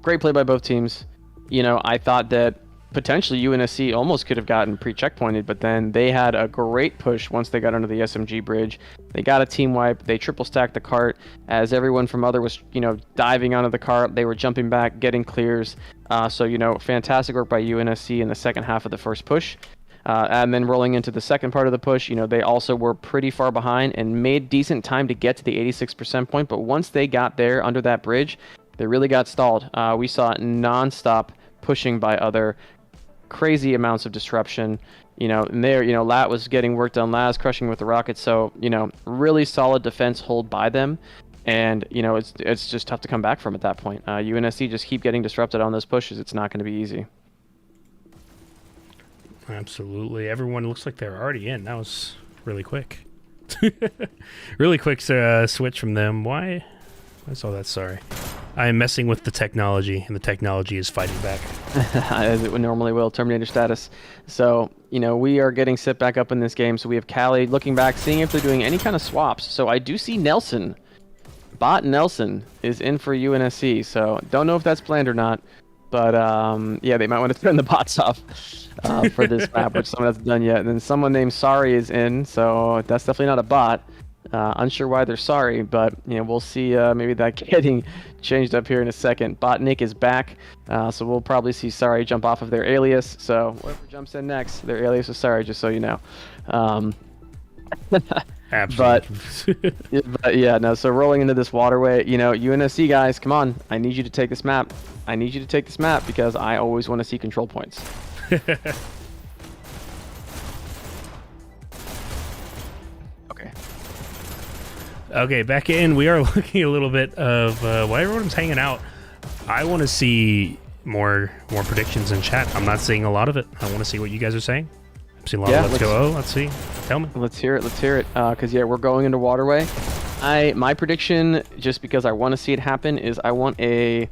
great play by both teams. You know, I thought that potentially UNSC almost could have gotten pre-checkpointed, but then they had a great push once they got under the SMG bridge. They got a team wipe. They triple stacked the cart as everyone from Other was, you know, diving onto the cart. They were jumping back, getting clears. So, you know, fantastic work by UNSC in the second half of the first push. And then rolling into the second part of the push, you know, they also were pretty far behind and made decent time to get to the 86% point. But once they got there under that bridge, they really got stalled. We saw non-stop pushing by Other, crazy amounts of disruption, you know, and there, you know, Lat was getting work done, Laz crushing with the rockets. So, you know, really solid defense hold by them. And, you know, it's just tough to come back from at that point. UNSC just keep getting disrupted on those pushes. It's not going to be easy. Absolutely. Everyone looks like they're already in. That was really quick. Really quick switch from them. Why? I saw that. Sorry. I am messing with the technology, and the technology is fighting back. As it would normally will. Terminator status. So, you know, we are getting set back up in this game. So we have Callie looking back, seeing if they're doing any kind of swaps. So I do see Nelson. Bot Nelson is in for UNSC. So don't know if that's planned or not. But, yeah, they might want to turn the bots off for this map, which someone hasn't done yet. And then someone named Sorry is in, so that's definitely not a bot. Unsure why they're sorry, but, you know, we'll see maybe that getting changed up here in a second. Bot Nick is back, so we'll probably see Sorry jump off of their alias. So whoever jumps in next, their alias is Sorry, just so you know. Absolutely. but yeah, no, so rolling into this Waterway, you know, UNSC guys, come on. I need you to take this map. I need you to take this map because I always want to see control points. Okay. Okay, back in. We are looking a little bit of why everyone's hanging out. I want to see more predictions in chat. I'm not seeing a lot of it. I want to see what you guys are saying. I'm seeing a lot of let's go. Oh, let's see. Tell me. Let's hear it. Because we're going into Waterway. My prediction, just because I want to see it happen, is I want a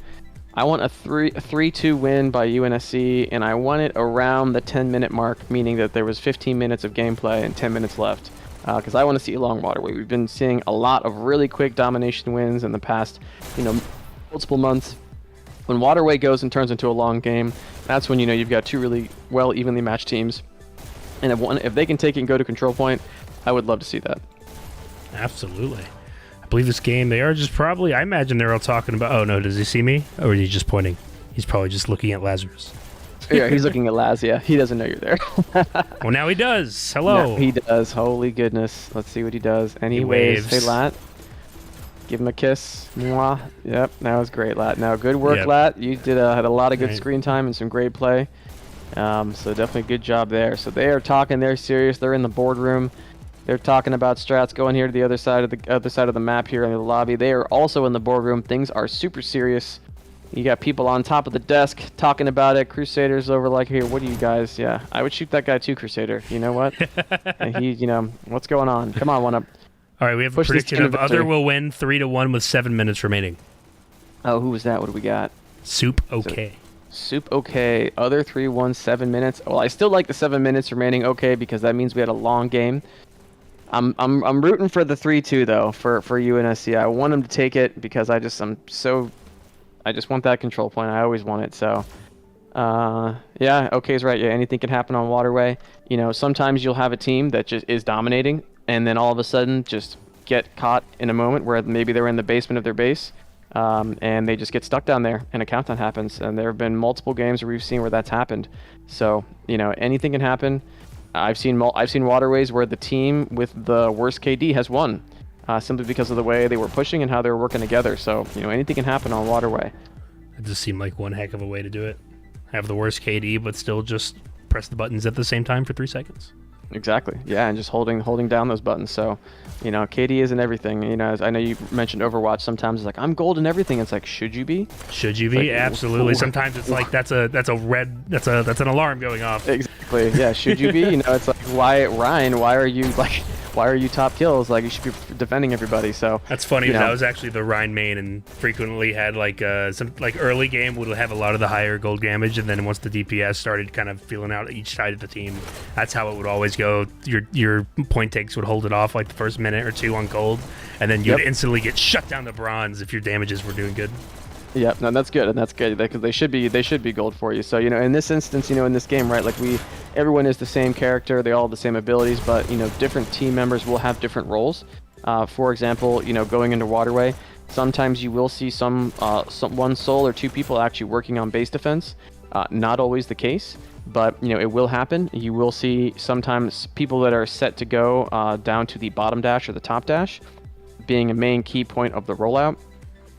3-2 win by UNSC, and I want it around the 10-minute mark, meaning that there was 15 minutes of gameplay and 10 minutes left. Because I want to see a long Waterway. We've been seeing a lot of really quick domination wins in the past, multiple months. When Waterway goes and turns into a long game, that's when you've got two really well evenly matched teams, and if they can take it and go to control point, I would love to see that. Absolutely. I believe this game, they are just probably, I imagine they're all talking about, oh no, does he see me? Or is he just pointing? He's probably just looking at Lazarus. Yeah, he's looking at Laz, yeah. He doesn't know you're there. Well, now he does. Hello. Now he does. Holy goodness. Let's see what he does. And he waves. Hey, Lat. Give him a kiss. Mwah. Yep, that was great, Lat. Now, good work, Lat. You had a lot of good screen time and some great play. So definitely good job there. So they are talking. They're serious. They're in the boardroom. They're talking about strats going here to the other side of the map here in the lobby. They are also in the boardroom. Things are super serious. You got people on top of the desk talking about it. Crusaders over like, here, what do you guys? Yeah, I would shoot that guy too, Crusader. You know what? And what's going on? Come on, 1UP. All right, we have a prediction of Other will win 3-1 with 7 minutes remaining. Oh, who was that? What do we got? Soup okay. Soup okay. Other 3-1, 7 minutes. Well, I still like the 7 minutes remaining okay because that means we had a long game. I'm rooting for the 3-2 though for UNSC. I want them to take it because I just want that control point. I always want it. So yeah, okay's right. Yeah, anything can happen on Waterway. Sometimes you'll have a team that just is dominating and then all of a sudden just get caught in a moment where maybe they're in the basement of their base and they just get stuck down there and a countdown happens. And there have been multiple games where we've seen where that's happened. So anything can happen. I've seen Waterways where the team with the worst KD has won, simply because of the way they were pushing and how they were working together. So anything can happen on Waterway. It just seemed like one heck of a way to do it. Have the worst KD, but still just press the buttons at the same time for 3 seconds. Exactly. Yeah, and just holding down those buttons. So, KD isn't everything. As I know you mentioned Overwatch. Sometimes it's like I'm gold and everything. It's like, should you be? Should you be? Like, absolutely. Sometimes it's like that's an alarm going off. Exactly. Yeah. Should you be? It's like, why, Ryan? Why are you top kills? Like, you should be defending everybody. So that's funny. That was actually the Rhine main, and frequently had some early game would have a lot of the higher gold damage, and then once the DPS started kind of feeling out each side of the team, that's how it would always go. Your point takes would hold it off like the first minute or two on gold, and then you'd instantly get shut down to bronze if your damages were doing good. Yep, no, that's good, and that's good because they should be gold for you. So in this instance, in this game, right, like everyone is the same character, they all have the same abilities, but different team members will have different roles. For example, going into Waterway, sometimes you will see some one soul or two people actually working on base defense. Not always the case, but it will happen. You will see sometimes people that are set to go down to the bottom dash or the top dash, being a main key point of the rollout.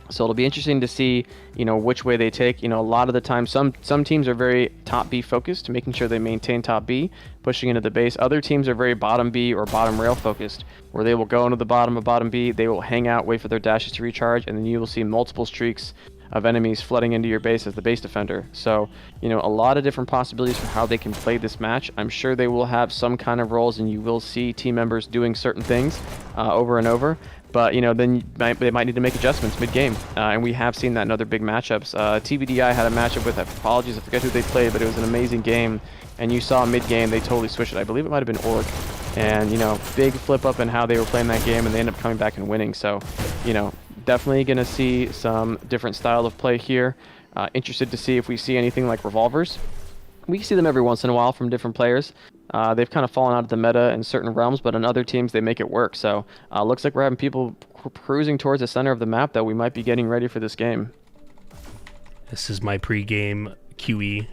So it'll be interesting to see, which way they take. A lot of the time, some teams are very top B focused, making sure they maintain top B, pushing into the base. Other teams are very bottom B or bottom rail focused, where they will go into the bottom of bottom B, they will hang out, wait for their dashes to recharge, and then you will see multiple streaks of enemies flooding into your base as the base defender. So, a lot of different possibilities for how they can play this match. I'm sure they will have some kind of roles, and you will see team members doing certain things over and over. But, then they might need to make adjustments mid-game. And we have seen that in other big matchups. TBDI had a matchup with, apologies, I forget who they played, but it was an amazing game. And you saw mid-game, they totally switched it. I believe it might have been Org. And, big flip up in how they were playing that game, and they ended up coming back and winning. So, definitely going to see some different style of play here. Interested to see if we see anything like revolvers. We see them every once in a while from different players. They've kind of fallen out of the meta in certain realms, but in other teams they make it work. So looks like we're having people cruising towards the center of the map that we might be getting ready for this game. This is my pre-game QE.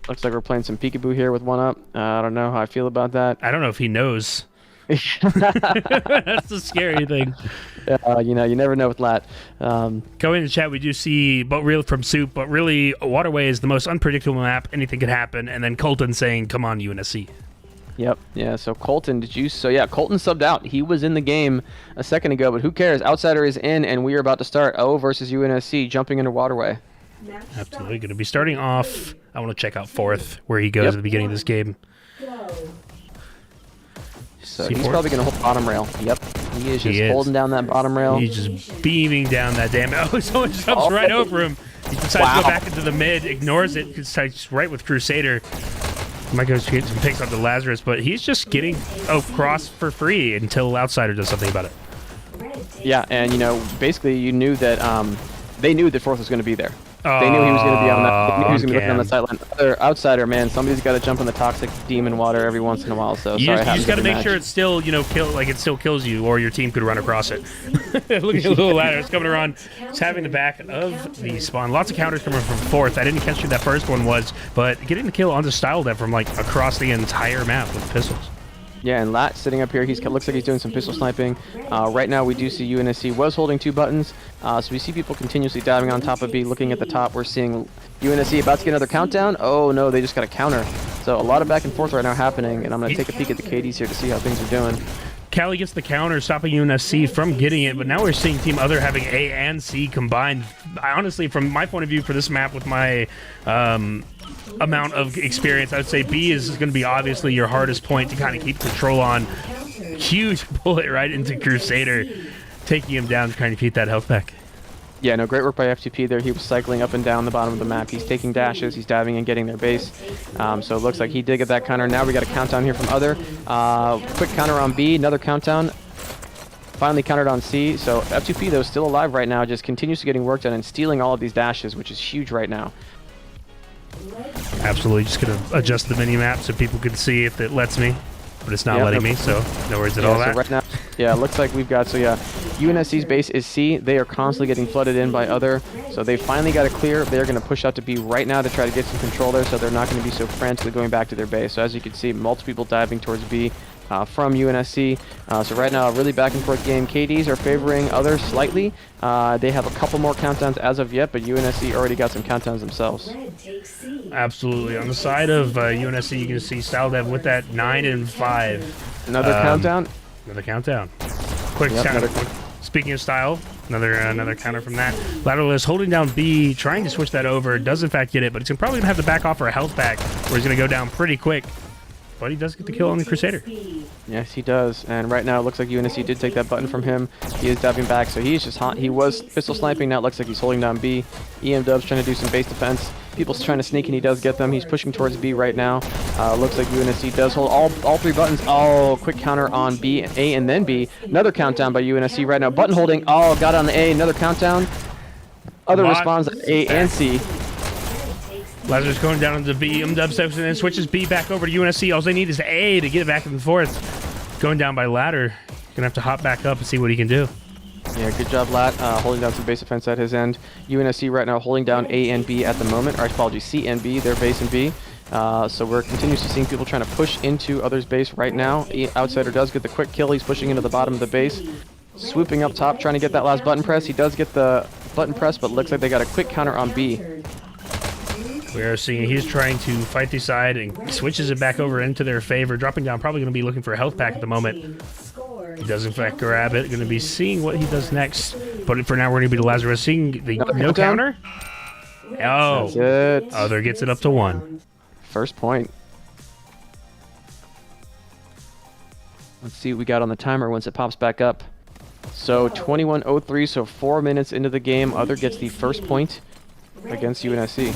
Looks like we're playing some peekaboo here with 1UP. I don't know how I feel about that. I don't know if he knows. That's the scary thing. You never know with Lat. Going into chat, we do see from Soup, but really Waterway is the most unpredictable map. Anything could happen. And then Colton saying, "Come on, UNSC." Yep. Yeah. So Colton, Colton subbed out. He was in the game a second ago, but who cares? Outsider is in, and we are about to start O versus UNSC, jumping into Waterway. Absolutely. Going to be starting off. I want to check out fourth, where he goes at the beginning of this game. So he's probably going to hold bottom rail. Yep. He is just holding down that bottom rail. He's just beaming down that damn. Oh, someone jumps right over him. He decides to go back into the mid, ignores it, he's right with Crusader. Might go get some picks onto Lazarus, but he's just getting across for free until Outsider does something about it. Yeah, and basically you knew that they knew that fourth was going to be there. They knew he was going to be on that. They knew he was going to be looking on the sideline. Other Outsider, man, somebody's got to jump in the toxic demon water every once in a while. So you just got to make sure it's still, it still kills you, or your team could run across it. Look at the little ladder. It's coming around. It's having the back of the spawn. Lots of counters coming from fourth. I didn't catch who that first one was, but getting the kill onto Style Dev from across the entire map with pistols. Yeah, and Lat sitting up here, looks like he's doing some pistol sniping. Right now we do see UNSC was holding 2 buttons, so we see people continuously diving on top of B, looking at the top. We're seeing UNSC about to get another countdown. Oh no, they just got a counter. So a lot of back and forth right now happening, and I'm going to take a peek at the KDs here to see how things are doing. Cali gets the counter, stopping UNSC from getting it, but now we're seeing Team Other having A and C combined. Honestly, from my point of view for this map with my amount of experience, I would say B is going to be obviously your hardest point to kind of keep control on. Huge bullet right into Crusader, taking him down to kind of keep that health back. Yeah, no, great work by FTP there. He was cycling up and down the bottom of the map. He's taking dashes. He's diving and getting their base. So it looks like he did get that counter. Now we got a countdown here from Other. Quick counter on B. Another countdown. Finally countered on C. So FTP, though, still alive right now. Just continues to getting work done and stealing all of these dashes, which is huge right now. Absolutely. Just going to adjust the mini-map so people can see if it lets me. But it's not letting me, so no worries at all. So right now, it looks like we've got, UNSC's base is C. They are constantly getting flooded in by Other, so they finally got it clear. They're going to push out to B right now to try to get some control there, so they're not going to be so frantically going back to their base. So as you can see, multiple people diving towards B from UNSC. So right now, a really back and forth game. KDs are favoring Other slightly. They have a couple more countdowns as of yet, but UNSC already got some countdowns themselves. Absolutely. On the side of UNSC, you can see Style Dev with that 9 and 5. Another countdown. Another countdown. Quick counter. Speaking of Style, another counter from that. Lateral is holding down B, trying to switch that over. Does in fact get it, but it's probably going to have to back off for a health back, where he's going to go down pretty quick. But he does get the kill on the Crusader. Yes, he does. And right now, it looks like UNSC did take that button from him. He is diving back, so he's just hot. He was pistol sniping. Now it looks like he's holding down B. EM Dub's trying to do some base defense. People's trying to sneak, and he does get them. He's pushing towards B right now. Looks like UNSC does hold all 3 buttons. Oh, quick counter on B, A, and then B. Another countdown by UNSC right now. Button holding. Oh, got on the A. Another countdown. Other responds at A and C. Lazarus going down into B. Dub steps and then switches B back over to UNSC. All they need is A to get it back and forth. Going down by Ladder. Gonna have to hop back up and see what he can do. Yeah, good job, Lat. Holding down some base defense at his end. UNSC right now holding down A and B at the moment. Or apologies, C and B. They're base and B. So we're continuously seeing people trying to push into Other's base right now. Outsider does get the quick kill. He's pushing into the bottom of the base. Swooping up top, trying to get that last button press. He does get the button press, but looks like they got a quick counter on B. We are seeing he's trying to fight the side and switches it back over into their favor, dropping down, probably going to be looking for a health pack at the moment. He does in fact grab it, going to be seeing what he does next. But for now, we're going to be Lazarus seeing the no counter. Oh, Other gets it up to 1. First point. Let's see what we got on the timer once it pops back up. So 21:03, so 4 minutes into the game, Other gets the first point against UNSC.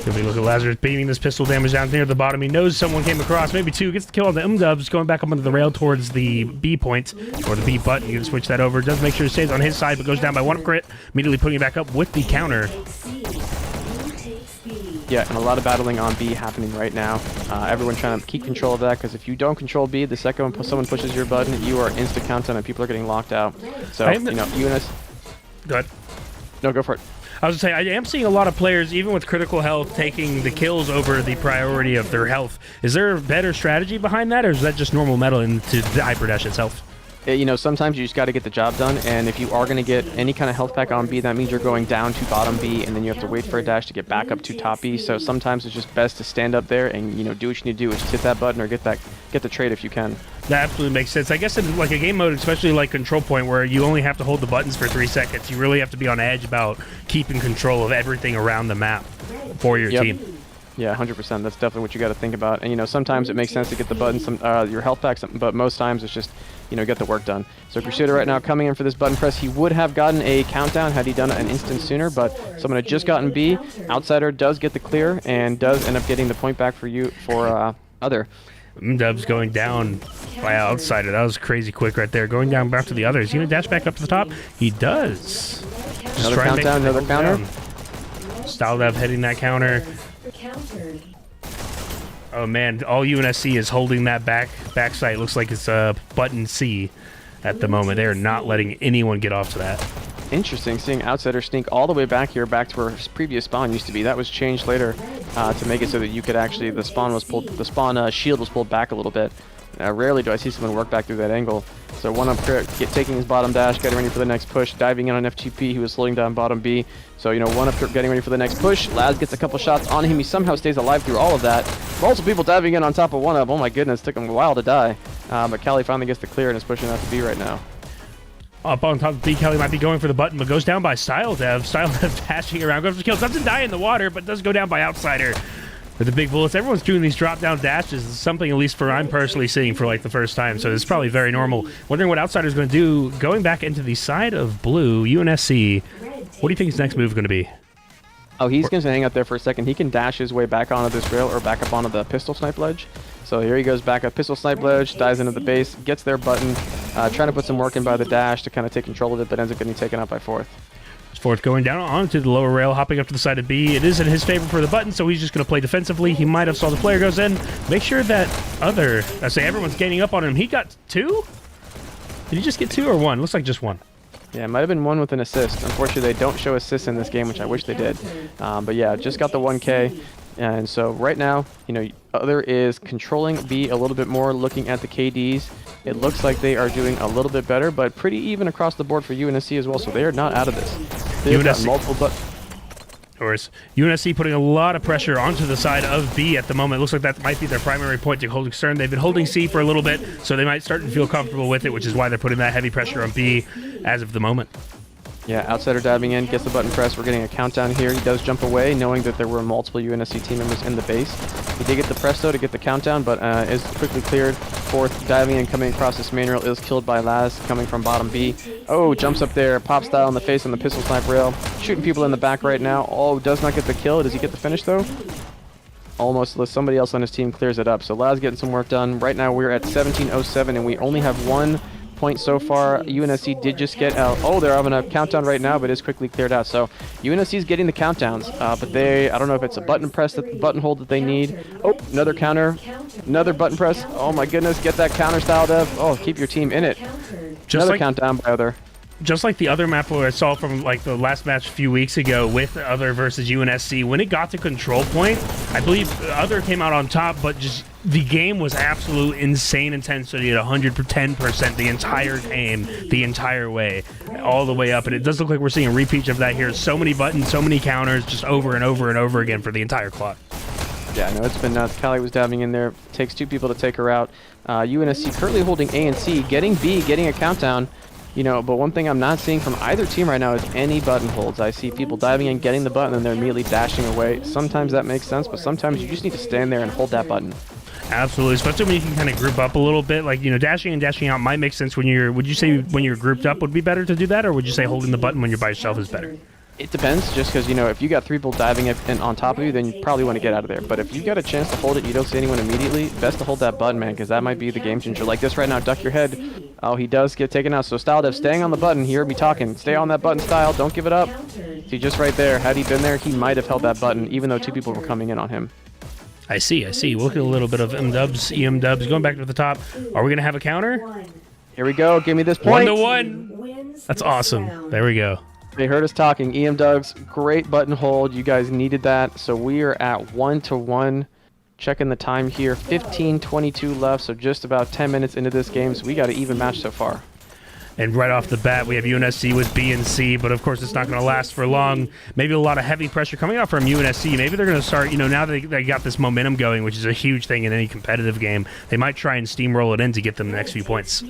If we look at Lazarus beaming this pistol damage down near the bottom, he knows someone came across, maybe 2, gets the kill on the Dubs, going back up onto the rail towards the B point, or the B button. You can switch that over. Does make sure it stays on his side, but goes down by 1 crit, immediately putting it back up with the counter. Yeah, and a lot of battling on B happening right now. Everyone trying to keep control of that, because if you don't control B, the second someone pushes your button, you are instant countdown and people are getting locked out. So, UNS... Go ahead. No, go for it. I was going to say, I am seeing a lot of players, even with critical health, taking the kills over the priority of their health. Is there a better strategy behind that, or is that just normal meta into the Hyperdash itself? You know, sometimes you just got to get the job done, and if you are going to get any kind of health pack on B, that means you're going down to bottom B, and then you have to wait for a dash to get back up to top B. So sometimes it's just best to stand up there and, you know, do what you need to do, is hit that button or get the trade if you can. That absolutely makes sense. I guess in like a game mode, especially like Control Point, where you only have to hold the buttons for 3 seconds, you really have to be on edge about keeping control of everything around the map for your team. Yeah, 100%. That's definitely what you got to think about. And, you know, sometimes it makes sense to get the buttons, your health pack, but most times it's just, you know, get the work done. So Crusader right now coming in for this button press. He would have gotten a countdown had he done it an instant sooner, but someone had just gotten B. Outsider does get the clear and does end up getting the point back for Other. Dubs going down by Outsider. That was crazy quick right there. Going down back to the others. He's going to dash back up to the top. He does. Another countdown, another counter. Styldev hitting that counter. Oh man, all UNSC is holding that back sight. Looks like it's a button C at the moment. They are not letting anyone get off to that. Interesting, seeing Outsider sneak all the way back here, back to where his previous spawn used to be. That was changed later to make it so that you could actually, the spawn shield was pulled back a little bit. Rarely do I see someone work back through that angle. So one up crit, taking his bottom dash, getting ready for the next push, diving in on FTP. He was slowing down bottom B. So, you know, one up crit, getting ready for the next push. Laz gets a couple shots on him. He somehow stays alive through all of that. Multiple people diving in on top of one up. Oh my goodness, took him a while to die. But Cali finally gets the clear and is pushing out to B right now. Up on top of B, Kelly might be going for the button, but goes down by Styldev. Styldev dashing around, goes for kills. Doesn't die in the water, but does go down by Outsider. With the big bullets, everyone's doing these drop-down dashes. It's something, at least for I'm personally seeing for like the first time, so it's probably very normal. Wondering what Outsider's going to do. Going back into the side of blue, UNSC. What do you think his next move is going to be? Oh, he's going to hang out there for a second. He can dash his way back onto this rail or back up onto the pistol snipe ledge. So here he goes back up pistol snipe ledge, dives into the base, gets their button, trying to put some work in by the dash to kind of take control of it, but ends up getting taken out by fourth. Fourth going down onto the lower rail, hopping up to the side of B. It is in his favor for the button, so he's just going to play defensively. He might have saw the player goes in. Make sure that everyone's gaining up on him. He got 2? Did he just get 2 or 1? Looks like just 1. Yeah, it might have been 1 with an assist. Unfortunately, they don't show assists in this game, which I wish they did. But yeah, just got the 1K. And so right now, you know, Other is controlling B a little bit more, looking at the KDs. It looks like they are doing a little bit better, but pretty even across the board for UNSC as well, so they are not out of this. They've got multiple UNSC putting a lot of pressure onto the side of B at the moment. It looks like that might be their primary point to hold concern. They've been holding C for a little bit, so they might start to feel comfortable with it, which is why they're putting that heavy pressure on B as of the moment. Yeah, Outsider diving in, gets the button press. We're getting a countdown here. He does jump away, knowing that there were multiple UNSC team members in the base. He did get the press, though, to get the countdown, but is quickly cleared. Fourth, diving in, coming across this main rail, is killed by Laz, coming from bottom B. Oh, jumps up there, pop style in the face on the pistol snipe rail. Shooting people in the back right now. Oh, does not get the kill. Does he get the finish, though? Almost. Somebody else on his team clears it up. So Laz getting some work done. Right now, we're at 17:07, and we only have 1 point so far. UNSC did just get out. Oh, they're having a countdown right now, but is quickly cleared out. So UNSC is getting the countdowns, but I don't know if it's a button press, button hold that they need. Oh, another counter, another button press. Oh my goodness, get that counter style, Dev. Oh, keep your team in it. Another countdown by Other. Just like the other map where I saw from like the last match a few weeks ago with Other versus UNSC, when it got to control point, I believe Other came out on top, but just the game was absolute insane intensity at 110% the entire game, the entire way, all the way up. And it does look like we're seeing a repeat of that here. So many buttons, so many counters, just over and over and over again for the entire clock. Yeah, no, it's been nuts. Callie was diving in there. Takes 2 people to take her out. UNSC currently holding A and C, getting B, getting a countdown. You know, but one thing I'm not seeing from either team right now is any button holds. I see people diving in, getting the button, and they're immediately dashing away. Sometimes that makes sense, but sometimes you just need to stand there and hold that button. Absolutely, especially when you can kind of group up a little bit. Like, you know, dashing and dashing out might make sense when you're, would you say when you're grouped up would be better to do that, or would you say holding the button when you're by yourself is better? It depends, just because, you know, if you got 3 people diving in on top of you, then you probably want to get out of there. But if you got a chance to hold it, you don't see anyone immediately, best to hold that button, man, because that might be the game changer. Like this right now, duck your head. Oh, he does get taken out. So Styldev staying on the button. He heard me talking. Stay on that button, Style. Don't give it up. See, just right there. Had he been there, he might have held that button, even though 2 people were coming in on him. I see. Look at a little bit of M-dubs, EM-dubs. Going back to the top. Are we going to have a counter? Here we go. Give me this point. 1-1. That's awesome. There we go. They heard us talking. EM Dugs, great button hold. You guys needed that. So we are at 1-1. Checking the time here. 15:22 left, so just about 10 minutes into this game. So we got an even match so far. And right off the bat, we have UNSC with B and C, but of course it's not going to last for long. Maybe a lot of heavy pressure coming out from UNSC. Maybe they're going to start, now that they got this momentum going, which is a huge thing in any competitive game, they might try and steamroll it in to get them the next few points.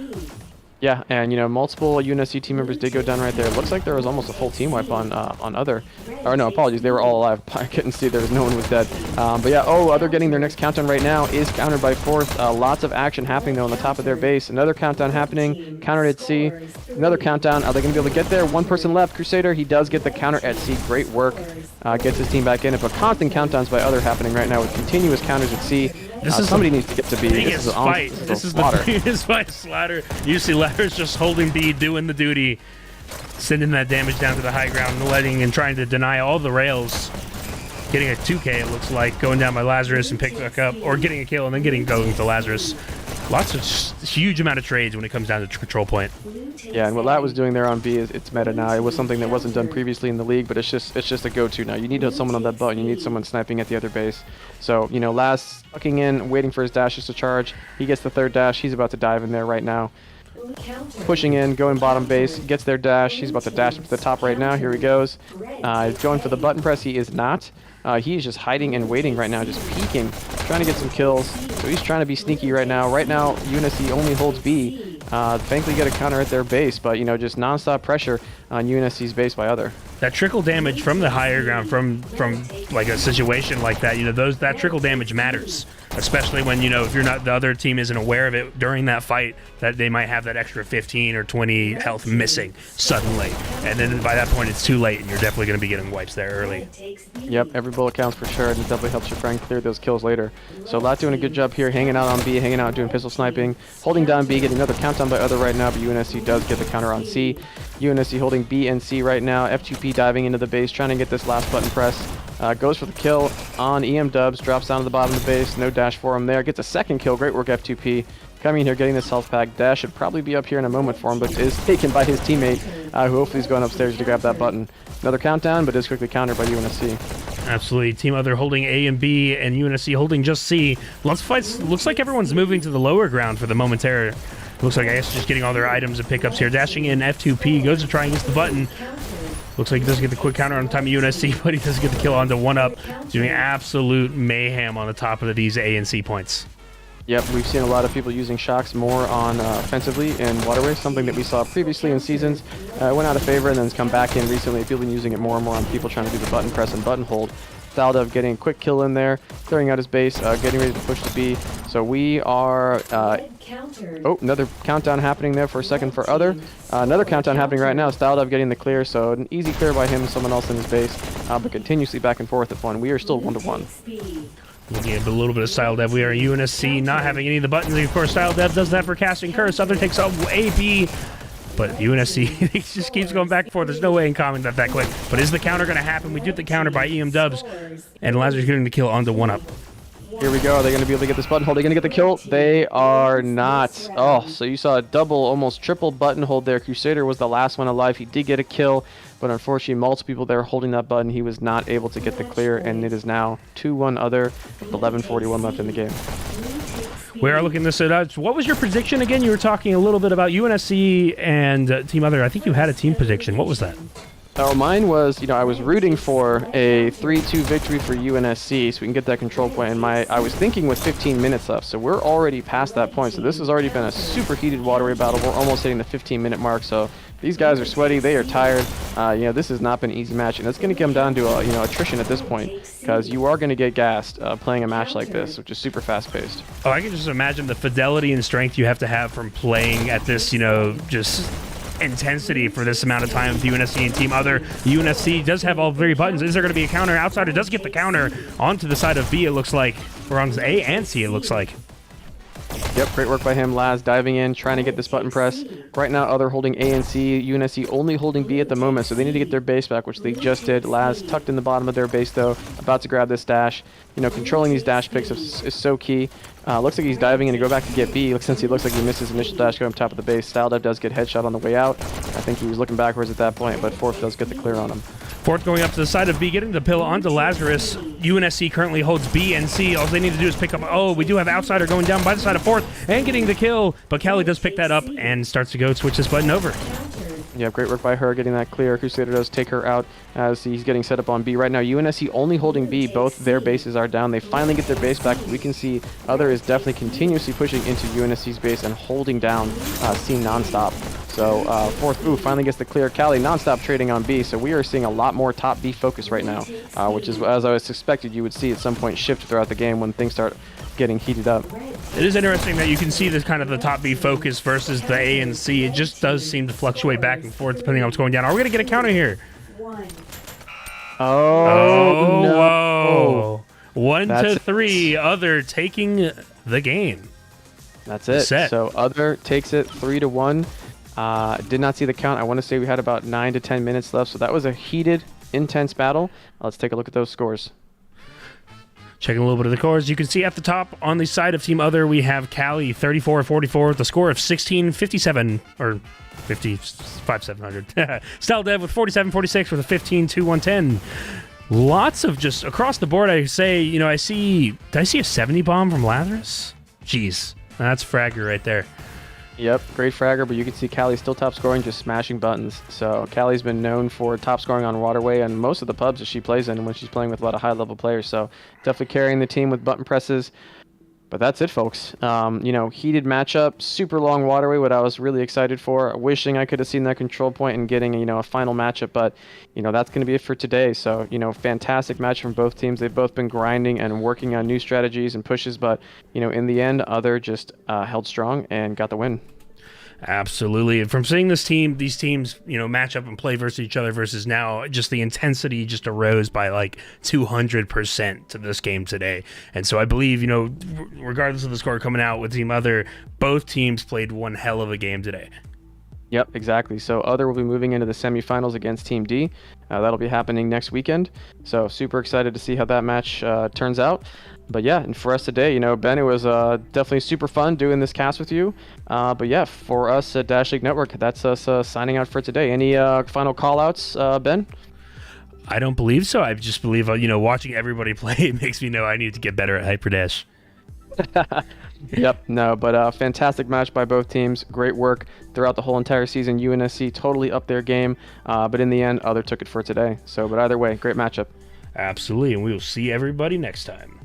Yeah, and multiple UNSC team members did go down right there. It looks like there was almost a full team wipe on other. Or no, apologies, they were all alive. I couldn't see there was no one was dead. But yeah, other getting their next countdown right now is countered by Fourth. Lots of action happening though on the top of their base. Another countdown happening. Countered at C. Another countdown. Are they going to be able to get there? One person left. Crusader. He does get the counter at C. Great work. Gets his team back in. But constant countdowns by other happening right now with continuous counters at C. Somebody needs to get to B. This is fight. This is the biggest fight. Slaughter. You see Ladder's just holding B, doing the duty, sending that damage down to the high ground, and trying to deny all the rails. Getting a 2K, it looks like, going down by Lazarus and pick back up, or getting a kill and then going to Lazarus. Lots of huge amount of trades when it comes down to control point. Yeah, and what Lat was doing there on B is it's meta now. It was something that wasn't done previously in the league, but it's just a go-to now. You need someone on that button. You need someone sniping at the other base. So Lat's tucking in, waiting for his dashes to charge. He gets the third dash. He's about to dive in there right now. Pushing in, going bottom base, gets their dash. He's about to dash up to the top right now. Here he goes. He's going for the button press. He is not. He is just hiding and waiting right now, just peeking, trying to get some kills. So he's trying to be sneaky right now. Right now, UNSC only holds B. Thankfully, get a counter at their base, but just non-stop pressure on UNSC's base by other. That trickle damage from the higher ground, from like a situation like that, that trickle damage matters, especially when if the other team isn't aware of it during that fight, that they might have that extra 15 or 20 health missing suddenly, and then by that point it's too late, and you're definitely going to be getting wipes there early. Yep, every bullet counts for sure, and it definitely helps your friend clear those kills later. So Lat doing a good job here, hanging out on B, hanging out doing pistol sniping, holding down B, getting another countdown by other right now, but UNSC does get the counter on C. UNSC holding B and C right now. F2P diving into the base, trying to get this last button press. Goes for the kill on EM Dubs, drops down to the bottom of the base, no dash for him there. Gets a second kill, great work F2P. Coming in here, getting this health pack. Dash should probably be up here in a moment for him, but is taken by his teammate, who hopefully is going upstairs to grab that button. Another countdown, but is quickly countered by UNSC. Absolutely. Team Other holding A and B, and UNSC holding just C. Lots of fights. Looks like everyone's moving to the lower ground for the momentary. Looks like I guess just getting all their items and pickups here. Dashing in F2P, goes to try and gets the button. Looks like he doesn't get the quick counter on time of UNSC, but he doesn't get the kill onto 1-up. Doing absolute mayhem on the top of these A and C points. Yep, we've seen a lot of people using shocks more on offensively in Waterway, something that we saw previously in seasons. Went out of favor and then has come back in recently. People have been using it more and more on people trying to do the button press and button hold. Thaldov getting a quick kill in there, clearing out his base, getting ready to push to B. So we are... another countdown happening there for a second for Other. Another countdown happening right now. Thaldov getting the clear, so an easy clear by him and someone else in his base, but continuously back and forth at one. We are still 1-1. Looking at a little bit of Style Dev. We are UNSC not having any of the buttons. And of course, Style Dev does that for casting Curse. Other takes up AB. But UNSC just keeps going back and forth. There's no way in calming that quick. But is the counter going to happen? We do the counter by EM Dubs. And Lazarus getting the kill onto 1-up. Here we go. Are they going to be able to get this button hold? Are they going to get the kill? They are not. Oh, so you saw a double, almost triple button hold there. Crusader was the last one alive. He did get a kill, but unfortunately, multiple people there holding that button. He was not able to get the clear, and it is now 2-1 Other with 11:41 left in the game. We are looking this at. What was your prediction again? You were talking a little bit about UNSC and Team Other. I think you had a team prediction. What was that? Oh, mine was, I was rooting for a 3-2 victory for UNSC so we can get that control point. And I was thinking with 15 minutes left, so we're already past that point. So this has already been a super heated Waterway battle. We're almost hitting the 15-minute mark. So these guys are sweaty. They are tired. This has not been an easy match, and it's going to come down to attrition at this point because you are going to get gassed playing a match like this, which is super fast-paced. Oh, I can just imagine the fidelity and strength you have to have from playing at this, just intensity for this amount of time with UNSC and Team Other. UNSC does have all three buttons. Is there going to be a counter? Outsider does get the counter onto the side of B, it looks like. Or on A and C, it looks like. Yep, great work by him. Laz diving in, trying to get this button press. Right now, Other holding A and C. UNSC only holding B at the moment, so they need to get their base back, which they just did. Laz tucked in the bottom of their base, though, about to grab this dash. Controlling these dash picks is so key. Looks like he's diving in to go back to get B. Since he looks like he missed his initial dash going up top of the base. Style Dev does get headshot on the way out. I think he was looking backwards at that point, but Fourth does get the clear on him. Fourth going up to the side of B, getting the pill onto Lazarus. UNSC currently holds B and C. All they need to do is pick up... Oh, we do have Outsider going down by the side of fourth and getting the kill. But Callie does pick that up and starts to go switch this button over. Yeah, great work by her getting that clear. Crusader does take her out as he's getting set up on B. Right now, UNSC only holding B. Both their bases are down. They finally get their base back. We can see Other is definitely continuously pushing into UNSC's base and holding down C nonstop. So fourth, finally gets the clear. Callie nonstop trading on B. So we are seeing a lot more top B focus right now, which is, as I was expected, you would see at some point shift throughout the game when things start getting heated up. It is interesting that you can see this kind of the top B focus versus the A and C. It just does seem to fluctuate back and forth depending on what's going down. Are we going to get a counter here? Oh, no. Whoa. 1 to 3. Other taking the game. That's it. So Other takes it 3-1. Did not see the count. I want to say we had about 9 to 10 minutes left. So that was a heated, intense battle. Let's take a look at those scores. Checking a little bit of the scores. You can see at the top on the side of Team Other, we have Callie 34-44 with a score of 16-57 or 55-700. Style Dev with 47-46 with a 15-2-110. Lots of just across the board. I say, you know, did I see a 70 bomb from Lazarus? Jeez, that's Fragger right there. Yep, great fragger, but you can see Callie still top scoring, just smashing buttons. So Callie's been known for top scoring on Waterway and most of the pubs that she plays in when she's playing with a lot of high-level players. So definitely carrying the team with button presses. But that's it, folks. You know, heated matchup, super long Waterway, what I was really excited for. Wishing I could have seen that control point and getting, you know, a final matchup. But, you know, that's going to be it for today. So, you know, fantastic match from both teams. They've both been grinding and working on new strategies and pushes. But, you know, in the end, Other just held strong and got the win. Absolutely. And from seeing these teams, you know, match up and play versus each other versus now, just the intensity just arose by like 200% to this game today. And so I believe, you know, regardless of the score coming out with Team Other, both teams played one hell of a game today. Yep, exactly. So Other will be moving into the semifinals against Team D. That'll be happening next weekend. So super excited to see how that match turns out. But yeah, and for us today, you know, Ben, it was definitely super fun doing this cast with you. But yeah, for us at Dash League Network, that's us signing out for today. Any final call-outs, Ben? I don't believe so. I just believe, you know, watching everybody play makes me know I need to get better at Hyperdash. Yep, no, but fantastic match by both teams. Great work throughout the whole entire season. UNSC totally upped their game, but in the end, Other took it for today. So, but either way, great matchup. Absolutely, and we will see everybody next time.